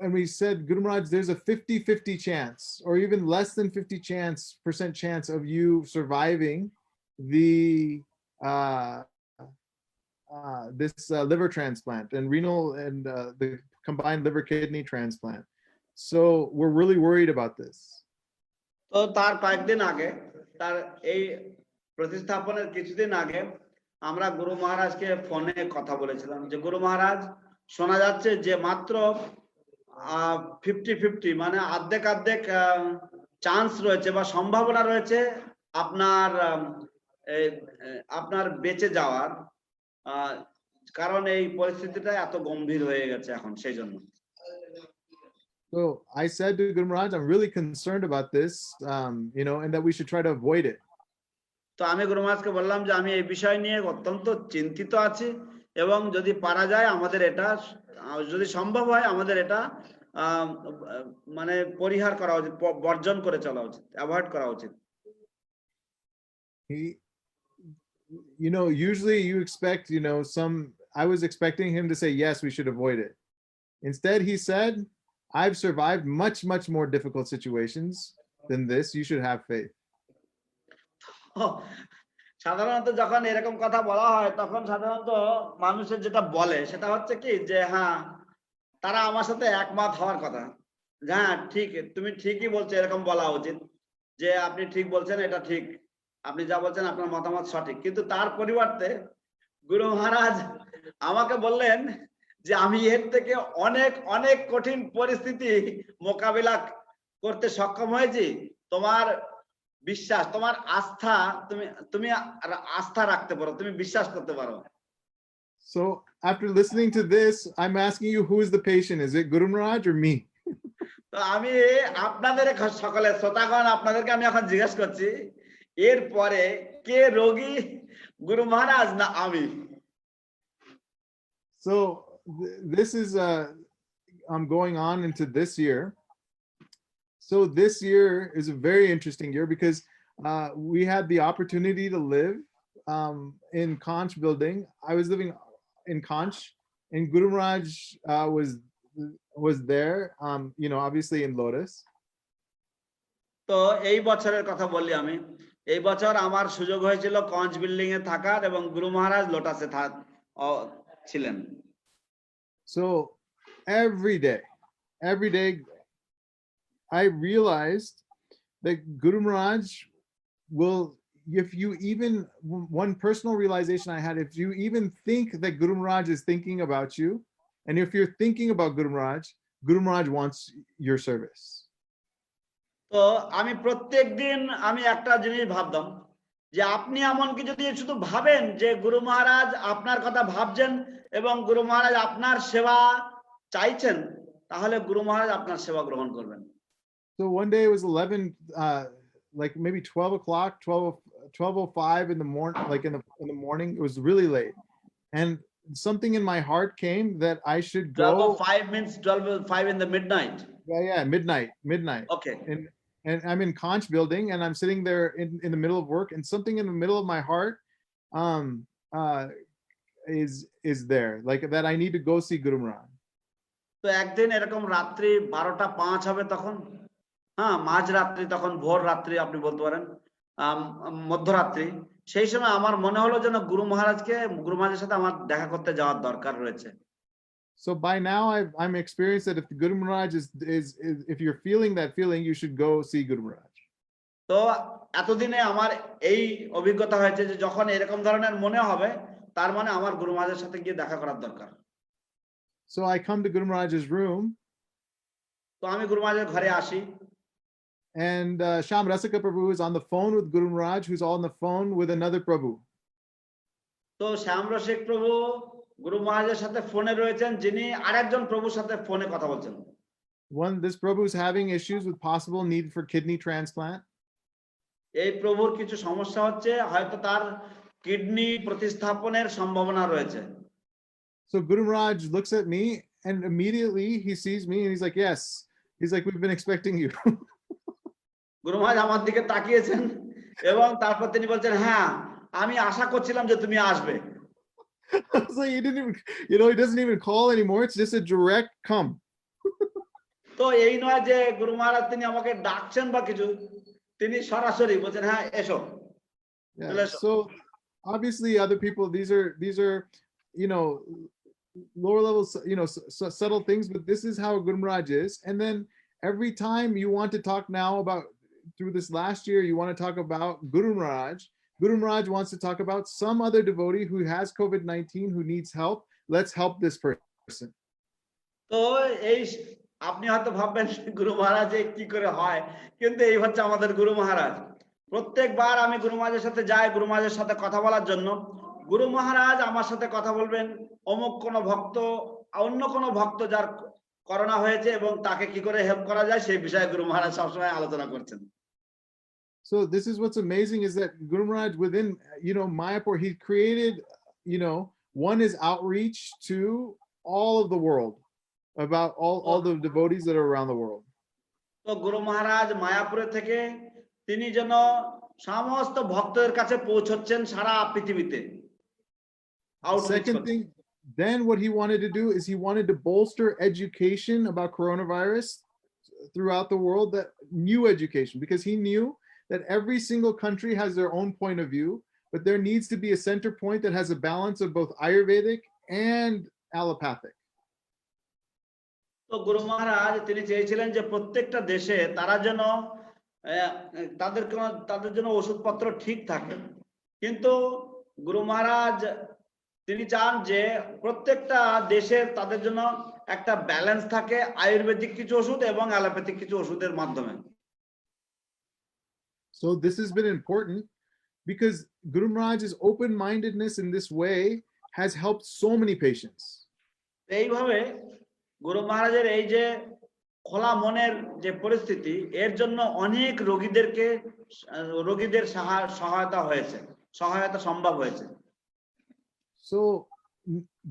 and we said, Guru Maharaj, there's a 50-50 chance, or even less than 50% chance of you surviving the this liver transplant and renal and the combined liver kidney transplant. So we're really worried about this. তো তার কয়েকদিন আগে, তার এই প্রতিস্থাপনের কিছুদিন আগে, আমরা গুরু মহারাজকে ফোনে কথা বলেছিলাম যে গুরু মহারাজ, শোনা যাচ্ছে যে মাত্র 50-50, মানে অর্ধেক অর্ধেক চান্স রয়েছে বা সম্ভাবনা রয়েছে আপনার বেঁচে যাওয়ার, কারণ এই পরিস্থিতিটা এত গম্ভীর হয়ে গেছে এখন, সেই জন্য। So I said to Guru Maharaj, I'm really concerned about this, and that we should try to avoid it. তো আমি গুরু মহারাজকে বললাম যে আমি এই বিষয় নিয়ে অত্যন্ত চিন্তিত আছি, এবং যদি পারা যায় আমাদের এটা, যদি সম্ভব হয় আমাদের এটা মানে পরিহার করা উচিত, বর্জন করে চলা উচিত, অ্যাভয়েড করা উচিত। Usually you expect, I was expecting him to say, yes, we should avoid it. Instead, he said, I've survived much more difficult situations than this. You should have faith. সাধারণত যখন এরকম কথা বলা হয়, তখন সাধারণত মানুষের যেটা বলে সেটা হচ্ছে কি, যে হ্যাঁ, তারা আমার সাথে একমত হওয়ার কথা, হ্যাঁ ঠিক, তুমি ঠিকই বলছো, এরকম বলা উচিত যে আপনি ঠিক বলছেন, এটা ঠিক, আপনি যা বলছেন আপনার মতামত সঠিক। কিন্তু তার পরিবর্তে গুরু মহারাজ আমাকে বললেন যে আমি এর থেকে অনেক কঠিন পরিস্থিতি মোকাবিলা করতে সক্ষম হয়েছি, তোমার বিশ্বাস, তোমার আস্থা, তুমি আস্থা রাখতে পারো, তুমি বিশ্বাস করতে পারো। So after listening to this, I'm asking you, who is the patient? Is it Guru Maharaj or me? তো আমি আপনাদের সকলে শ্রোতাগণ, আপনাদেরকে আমি এখন জিজ্ঞেস করছি, এরপরে কে রোগী, গুরু মহারাজ না আমি? So this is going on into this year. So this year is a very interesting year because we had the opportunity to live in Conch building. I was living in Conch, and Guru Maharaj was there, obviously in Lotus. তো এই বছরের কথা বলি আমি, এই বছর আমার সুযোগ হয়েছিল কঞ্চ বিল্ডিং এ থাকার এবং গুরু মহারাজ লোটাসে ছিলেন। So every day I realized that Guru Maharaj will, if you even, one personal realization I had, if you even think that Guru Maharaj is thinking about you, and if you're thinking about Guru Maharaj wants your service. তো আমি প্রত্যেকদিন আমি একটা জিনিস ভাবতাম যে আপনি এমনকি যদি শুধু ভাবেন যে গুরু মহারাজ আপনার কথা ভাবছেন এবং গুরু মহারাজ আপনার সেবা চাইছেন, তাহলে গুরু মহারাজ আপনার সেবা গ্রহণ করবেন। So one day it was 11, like maybe 12 o'clock, 12:05 in the morning, like in the morning. It was really late, and something in my heart came that I should go. 12:05 means 12:05 in the midnight. Yeah, midnight. Okay. And I'm in Conch building, and I'm sitting there in the middle of work, and something in the middle of my heart is there, like that I need to go see Guru Maharaj. তো একদিন এরকম রাত্রি 12:05 হবে তখন, হ্যাঁ মাঝরাত্রি, তখন ভোর রাত্রি আপনি বলতে পারেন, মধ্যরাত্রি। সেই সময় আমার মনে হলো যেন গুরু মহারাজের সাথে আমার দেখা করতে যাওয়ার দরকার রয়েছে। So by now I'm experienced that if the Guru Maharaj is if you're feeling that feeling, you should go see Guru Maharaj. তো এতদিনে আমার এই অভিজ্ঞতা হয়েছে যে যখন এরকম ধরনের মনে হবে, তার মানে আমার গুরু মহারাজের সাথে গিয়ে দেখা করার দরকার। So I come to Guru Maharaj's room. তো আমি গুরু মহারাজের ঘরে আসি। And Sham Rasika Prabhu is on the phone with Guru Maharaj, who's on the phone with another Prabhu. তো শ্যাম রসিক প্রভু গুরু মহারাজের সাথে ফোনে রয়েছেন, যিনি আরেকজন প্রভুর সাথে ফোনে কথা বলছেন। This Prabhu is having issues with possible need for kidney transplant. এই প্রভুর কিছু সমস্যা হচ্ছে, হয়তো তার কিডনি প্রতিস্থাপনের সম্ভাবনা রয়েছে। So Guru Maharaj looks at me, and immediately he sees me, and he's like, yes. He's like, we've been expecting you. গুরু মহারাজ আমার দিকে তাকিয়েছেন এবং তারপর তিনি বলছেন, হ্যাঁ আমি আশা করছিলাম যে তুমি আসবে। It's like he didn't even, he doesn't even call anymore. It's just a direct come. তো এই নয় যে গুরু মহারাজ তিনি আমাকে ডাকছেন বা কিছু, তিনি সরাসরি বলছেন, হ্যাঁ এসো। So obviously other people, these are lower level, subtle things, but this is how Guru Maharaj is. And then every time you want to talk now about, through this last year, you want to talk about Guru Maharaj wants to talk about some other devotee who has COVID-19, who needs help. Let's help this person. তো এই আপনি হয়তো ভাববেন গুরু মহারাজ কি করে হয়, কিন্তু এই হচ্ছে আমাদের গুরু মহারাজ। প্রত্যেকবার আমি গুরু মহারাজের সাথে যাই গুরু মহারাজের সাথে কথা বলার জন্য, গুরু মহারাজ আমার সাথে কথা বলবেন অমুক কোন ভক্ত, অন্য কোন ভক্ত যার করোনা হয়েছে এবং তাকে কি করে হেল্প করা যায় সেই বিষয়ে গুরু মহারাজ সবসময় আলোচনা করছেন। So this is what's amazing, is that Guru Maharaj within, Mayapur, he created, one is outreach to all of the world, about all the devotees that are around the world. তো গুরু মহারাজ মায়াপুরে থেকে তিনি যেন সমস্ত ভক্তদের কাছে পৌঁছচ্ছেন সারা পৃথিবীতে। Second thing, then what he wanted to do is he wanted to bolster education about coronavirus throughout the world, that new education, because he knew that every single country has their own point of view, but there needs to be a center point that has a balance of both Ayurvedic and allopathic. তো গুরু মহারাজ তিনি চেয়েছিলেন যে প্রত্যেকটা দেশে তারা যেন তাদের জন্য ওষুধপত্র ঠিক থাকে, কিন্তু গুরু মহারাজ তিনি চান যে প্রত্যেকটা দেশের তাদের জন্য একটা ব্যালেন্স থাকে আয়ুর্বেদিক কিছু ওষুধ এবং অ্যালোপ্যাথিক কিছু ওষুধের মাধ্যমে। So this has been important because Guru Maharaj's open-mindedness in this way has helped so many patients. এইভাবে গুরু মহারাজের এই যে খোলা মনের যে পরিস্থিতি, এর জন্য অনেক রোগীদের সহায়তা সম্ভব হয়েছে। So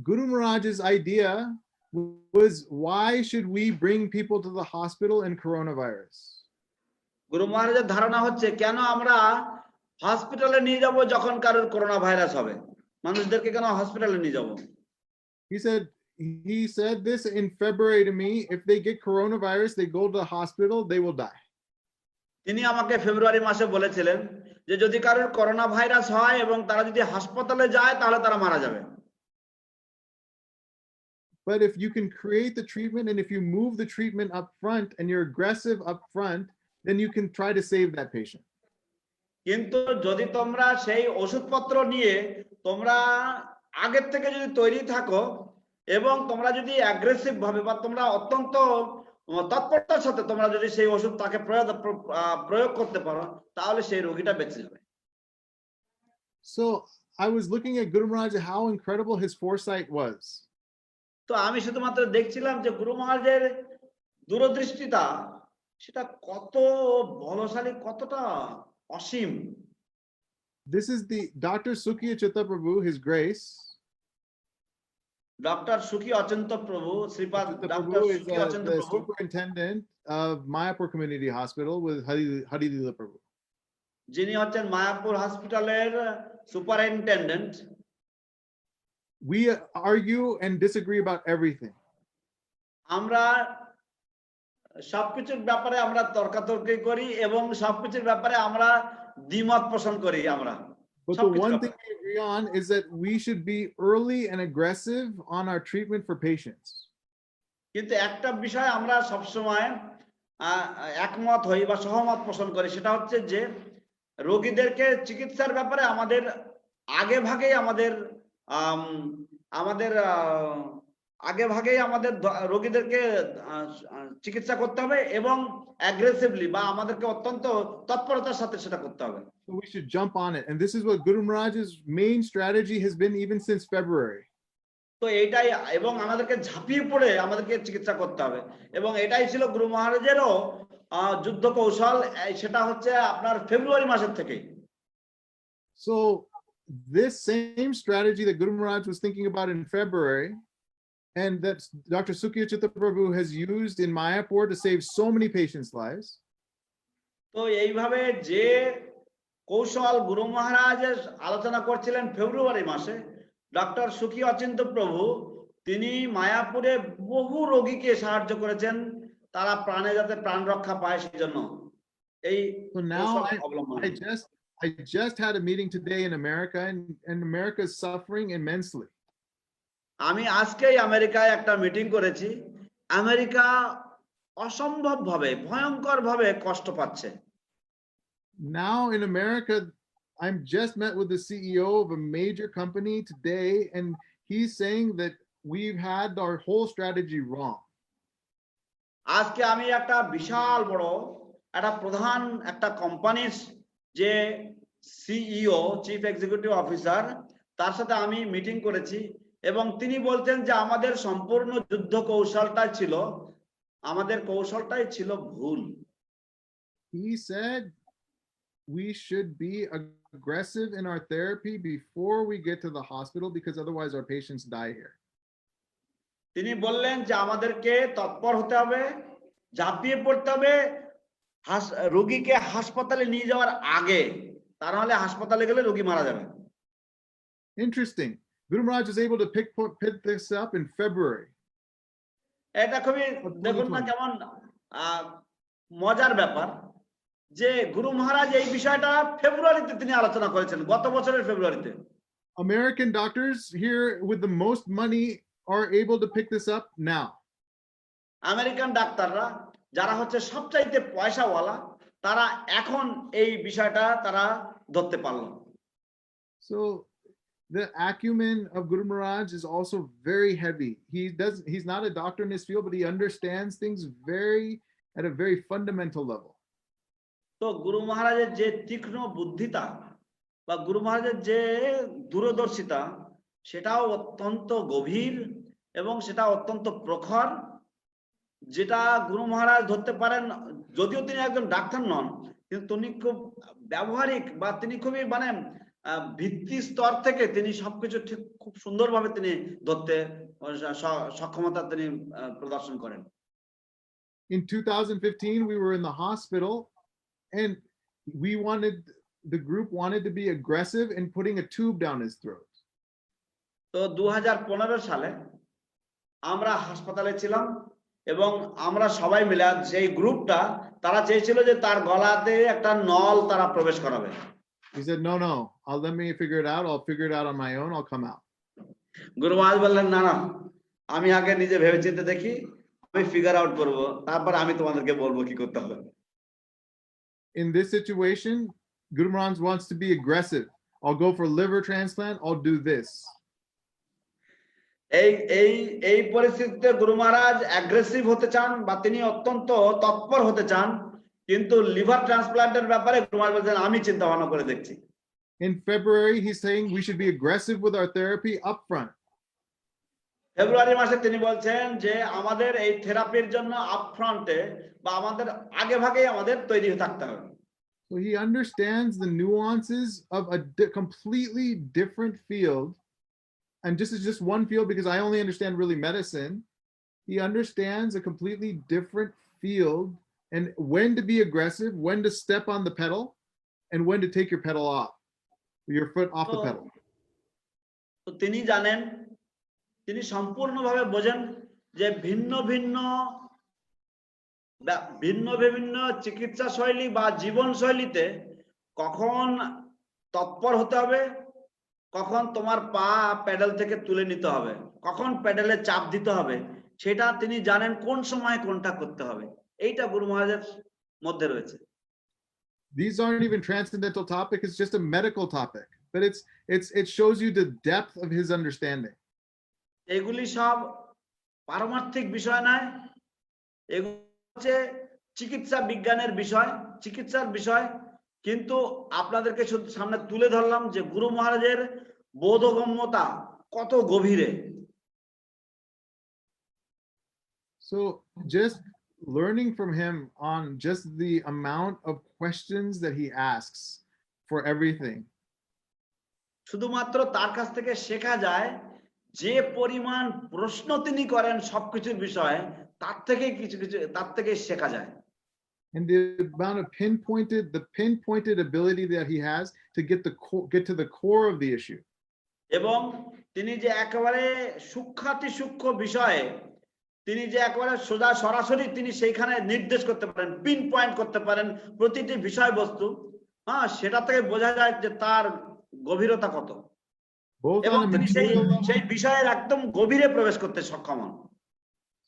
Guru Maharaj's idea was, why should we bring people to the hospital in coronavirus? গুরু মহারাজের ধারণা হচ্ছে কেন আমরা হসপিটালে নিয়ে যাব যখন কারোর করোনা ভাইরাস হবে, মানুষদেরকে কেন হসপিটালে নিয়ে যাব? He said this in February to me. If they get coronavirus, they go to the hospital, they will die. তিনি আমাকে ফেব্রুয়ারি মাসে বলেছিলেন যে যদি কারোর করোনা ভাইরাস হয় এবং তারা যদি হাসপাতালে যায় তাহলে তারা মারা যাবে। But if you can create the treatment, and if you move the treatment up front and you're aggressive up front, then you can try to save that patient. কিন্তু যদি তোমরা সেই ওষুধপত্র নিয়ে তোমরা আগের থেকে যদি তৈরি থাকো এবং তোমরা যদি অ্যাগ্রেসিভ ভাবে বা তোমরা অত্যন্ত তৎপরতার সাথে তোমরা যদি সেই ওষুধ তাকে প্রয়োগ করতে পারো তাহলে সেই রোগীটা বেঁচে যাবে। So I was looking at Guru Maharaj, how incredible his foresight was. তো আমি শুধুমাত্র দেখছিলাম যে গুরু মহারাজের দূরদৃষ্টিতা সেটা কত বলশালী, কতটা অসীম। This is the Dr. Sukya Chitta Prabhu, His Grace. Doctor সুখী অচিন্ত প্রভু, শ্রীপাদ Chitta ডক্টর Prabhu is সুখী অচিন্ত the প্রভু, superintendent of Mayapur Community Hospital with Hari Lila Prabhu. যিনি হচ্ছেন মায়াপুর হসপিটালের superintendent. We argue and disagree about everything. আমরা সবকিছুর ব্যাপারে আমরা তর্কাতর্কি করি এবং সবকিছুর ব্যাপারে আমরা দ্বিমত পোষণ করি আমরা। But the one thing we agree on is that we should be early and aggressive on our treatment for patients. কিন্তু একটা বিষয় আমরা সবসময় একমত হই বা সহমত পোষণ করি, সেটা হচ্ছে যে রোগীদেরকে চিকিৎসার ব্যাপারে আমাদের আগে ভাগেই আমাদের রোগীদেরকে চিকিৎসা করতে হবে এবং অ্যাগ্রেসিভলি বা আমাদেরকে অত্যন্ত তৎপরতার সাথে সেটা করতে হবে। So we should jump on it. And this is what Guru Maharaj's main strategy has been even since February. তো এইটাই, এবং আমাদেরকে ঝাঁপিয়ে পড়ে আমাদেরকে চিকিৎসা করতে হবে, এবং এটাই ছিল গুরু মহারাজেরও যুদ্ধ কৌশল, সেটা হচ্ছে আপনার ফেব্রুয়ারি মাসের থেকেই। So this same strategy that Guru Maharaj was thinking about in February, and that Dr. Sukya Chitta Prabhu has used in Mayapur to save so many patients' lives. তো এইভাবে যে কৌশল গুরু মহারাজ আলোচনা করছিলেন ফেব্রুয়ারি মাসে, ডক্টর সুখী অচিন্ত প্রভু তিনি মায়াপুরে বহু রোগীকে সাহায্য করেছেন তারা প্রাণে যাতে প্রাণ রক্ষা পায় সেজন্য এই। So now I just had a meeting today in America, and America is suffering immensely. আমি আজকেই আমেরিকায় একটা মিটিং করেছি, আমেরিকা অসম্ভব ভাবে ভয়ঙ্কর ভাবে কষ্ট পাচ্ছে। Now in America, I'm just met with the CEO of a major company today, and he's saying that we've had our whole strategy wrong. আজকে আমি একটা বিশাল বড় একটা প্রধান একটা কোম্পানির যে সিইও, চিফ এক্সিকিউটিভ অফিসার, তার সাথে আমি মিটিং করেছি এবং তিনি বলতেন যে আমাদের সম্পূর্ণ যুদ্ধ কৌশলটাই ছিল ভুল। He said we should be aggressive in our therapy before we get to the hospital, because otherwise our patients die here. তিনি বললেন যে আমাদেরকে তৎপর হতে হবে, ঝাঁপিয়ে পড়তে হবে রোগীকে হাসপাতালে নিয়ে যাওয়ার আগে, তা নাহলে হাসপাতালে গেলে রোগী মারা যাবে। Interesting. Guru Maharaj was able to pick this up in February. এটা খুবই দেখুন না কেমন মজার ব্যাপার যে গুরু মহারাজ এই বিষয়টা ফেব্রুয়ারিতে তিনি আলোচনা করেছেন, গত বছরের ফেব্রুয়ারিতে। American doctors here with the most money are able to pick this up now. American ডাক্তাররা যারা হচ্ছে সবচাইতে পয়সাওয়ালা, তারা এখন এই বিষয়টা তারা ধরতে পারল। So the acumen of Guru Maharaj is also very heavy. He's not a doctor in his field, but he understands things at a very fundamental level. তো গুরু মহারাজের যে তীক্ষ্ণ বুদ্ধিতা বা গুরু মহারাজের যে দূরদর্শিতা সেটাও অত্যন্ত গভীর এবং সেটা অত্যন্ত প্রখর, যেটা গুরু মহারাজ ধরতে পারেন। যদিও তিনি একজন ডাক্তার নন, কিন্তু তিনি খুব ব্যবহারিক বা তিনি খুবই ভিত্তি স্তর থেকে তিনি সবকিছু ঠিক খুব সুন্দরভাবে তিনি ধরতে সক্ষমতা তিনি প্রদর্শন করেন। In 2015, we were in the hospital, and the group wanted to be aggressive in putting a tube down his throat. তো 2015 সালে আমরা হাসপাতালে ছিলাম এবং আমরা সবাই মিলে সেই গ্রুপটা তারা চেয়েছিল যে তার গলাতে একটা নল তারা প্রবেশ করাবে। He said, no, I'll let me figure it out. I'll figure it out on my own. I'll come out. গুরু মহারাজ বললেন, না আমি আগে নিজে ভেবে চিন্তে দেখি, আমি ফিগার আউট করব, তারপর আমি তোমাদেরকে বলবো কি করতে হবে। In this situation, Guru Maharaj wants to be aggressive. I'll go for liver transplant. I'll do this. এই পরিস্থিতিতে গুরু মহারাজ অ্যাগ্রেসিভ হতে চান বা তিনি অত্যন্ত তৎপর হতে চান, কিন্তু লিভার ট্রান্সপ্লান্টের ব্যাপারে গুরু মহারাজ বলেন আমি চিন্তা ভাবনা করে দেখছি। In February, he's saying we should be aggressive with our therapy up front. ফেব্রুয়ারি মাসে তিনি বলছেন যে আমাদের এই থেরাপির জন্য আপ ফ্রন্টে বা আমাদের আগে ভাগেই আমাদের তৈরি থাকতে হবে। So he understands the nuances of a completely different field. And this is just one field because I only understand really medicine. He understands a completely different field and when to be aggressive, when to step on the pedal, and when to take your pedal off, your foot off the pedal. তো তিনি জানেন, তিনি সম্পূর্ণভাবে বোঝেন যে ভিন্ন ভিন্ন চিকিৎসা শৈলী বা জীবন শৈলীতে কখন তৎপর হতে হবে, কখন তোমার পা প্যাডেল থেকে তুলে নিতে হবে, কখন প্যাডেলে চাপ দিতে হবে, সেটা তিনি জানেন কোন সময় কোনটা করতে হবে। এইটা গুরু মহারাজের মধ্যে রয়েছে। These aren't even transcendental topic, it's just a medical topic, but it shows you the depth of his understanding. এগুলি সব পারমার্থিক বিষয় নয়, এগুলো হচ্ছে চিকিৎসা বিজ্ঞানের বিষয়, চিকিৎসার বিষয়, কিন্তু আপনাদেরকে শুধু সামনে তুলে ধরলাম যে গুরু মহারাজের বোধগম্যতা কত গভীরে। So just learning from him on just the amount of questions that he asks for everything. শুধুমাত্র তার কাছ থেকে শেখা যায় যে পরিমাণ প্রশ্ন তিনি করেন সবকিছুর বিষয়ে, তার থেকে শেখা যায়। And the amount of pinpointed ability that he has to get to the core of the issue. এবং তিনি যে একেবারে সূক্ষ্মাতি সূক্ষ্ম বিষয়ে তিনি যে একেবারে সোজা সরাসরি তিনি সেইখানে নির্দেশ করতে পারেন, পিন পয়েন্ট করতে পারেন প্রতিটি বিষয়বস্তু, সেটা থেকে বোঝা যায় যে তার গভীরতা কত, এবং তিনি সেই বিষয়ের একদম গভীরে প্রবেশ করতে সক্ষম হন।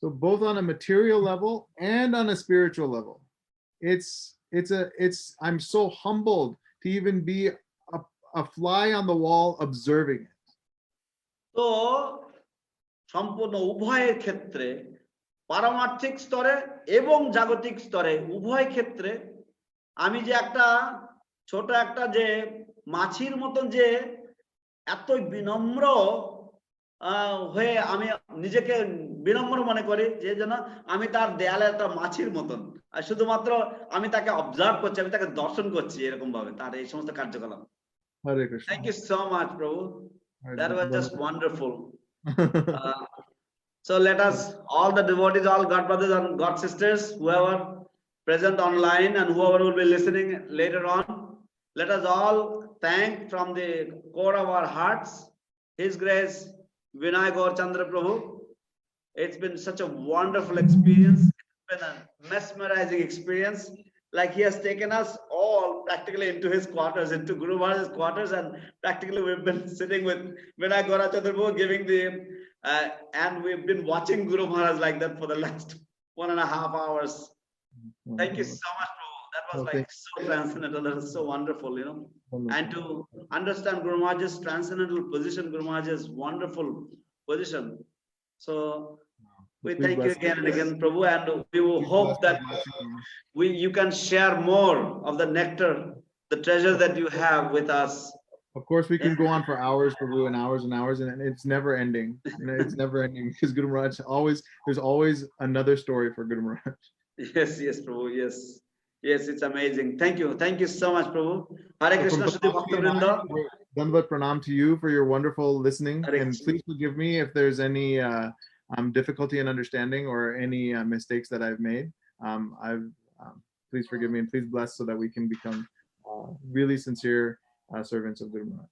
So both on a material level and on a spiritual level, I'm so humbled to even be a fly on the wall observing it. তো সম্পূর্ণ উভয়ের ক্ষেত্রে, পারমার্থিক স্তরে এবং জাগতিক স্তরে উভয় ক্ষেত্রে আমি যে একটা ছোট একটা যে মাছির মতন যে এত বিনম্র হয়ে আমি নিজেকে বিনম্র মনে করি, যে যেন আমি তার দেয়ালে একটা মাছির মতন, আর শুধুমাত্র আমি তাকে অবজার্ভ করছি, আমি তাকে দর্শন করছি এরকম ভাবে তার এই সমস্ত কার্যকলাপ। Hare Krishna. Thank you so much, Prabhu. That was just wonderful. So let us, all the devotees, all God brothers and God sisters, whoever present online and whoever will be listening later on, let us all thank from the core of our hearts His Grace Vinay Gaur Chandra Prabhu. It's been such a wonderful experience. It's been a mesmerizing experience. Like he has taken us all practically into his quarters, into Guru Maharaj's quarters, and practically we've been sitting with Vinay Gaur Chandra Prabhu giving the and we've been watching Guru Maharaj like that for the last 1.5 hours. Thank you so much, Prabhu. That was like so transcendental. That was so wonderful, you know. And to understand Guru Maharaj's transcendental position, Guru Maharaj's wonderful position. So we thank you again and again, Prabhu, and we will hope that you can share more of the nectar, the treasure that you have with us. Of course, we can go on for hours, Prabhu, and hours and hours, and it's never ending. It's never ending because Guru Maharaj there's always another story for Guru Maharaj. Yes, Prabhu. Yes, it's amazing. Thank you so much, Prabhu. Hare Krishna, Shuddhi Bhakta Vrinda. Dandavat pranam to you for your wonderful listening, Hare and Krishna. please forgive me if there's any difficulty in understanding or any mistakes that I've made. I've Please forgive me and please bless so that we can become really sincere servants of Guru Maharaj.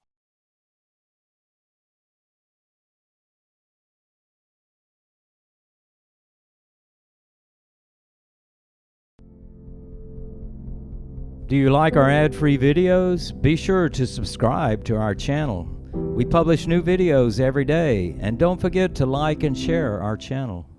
Do you like our ad-free videos? Be sure to subscribe to our channel. We publish new videos every day, and don't forget to like and share our channel.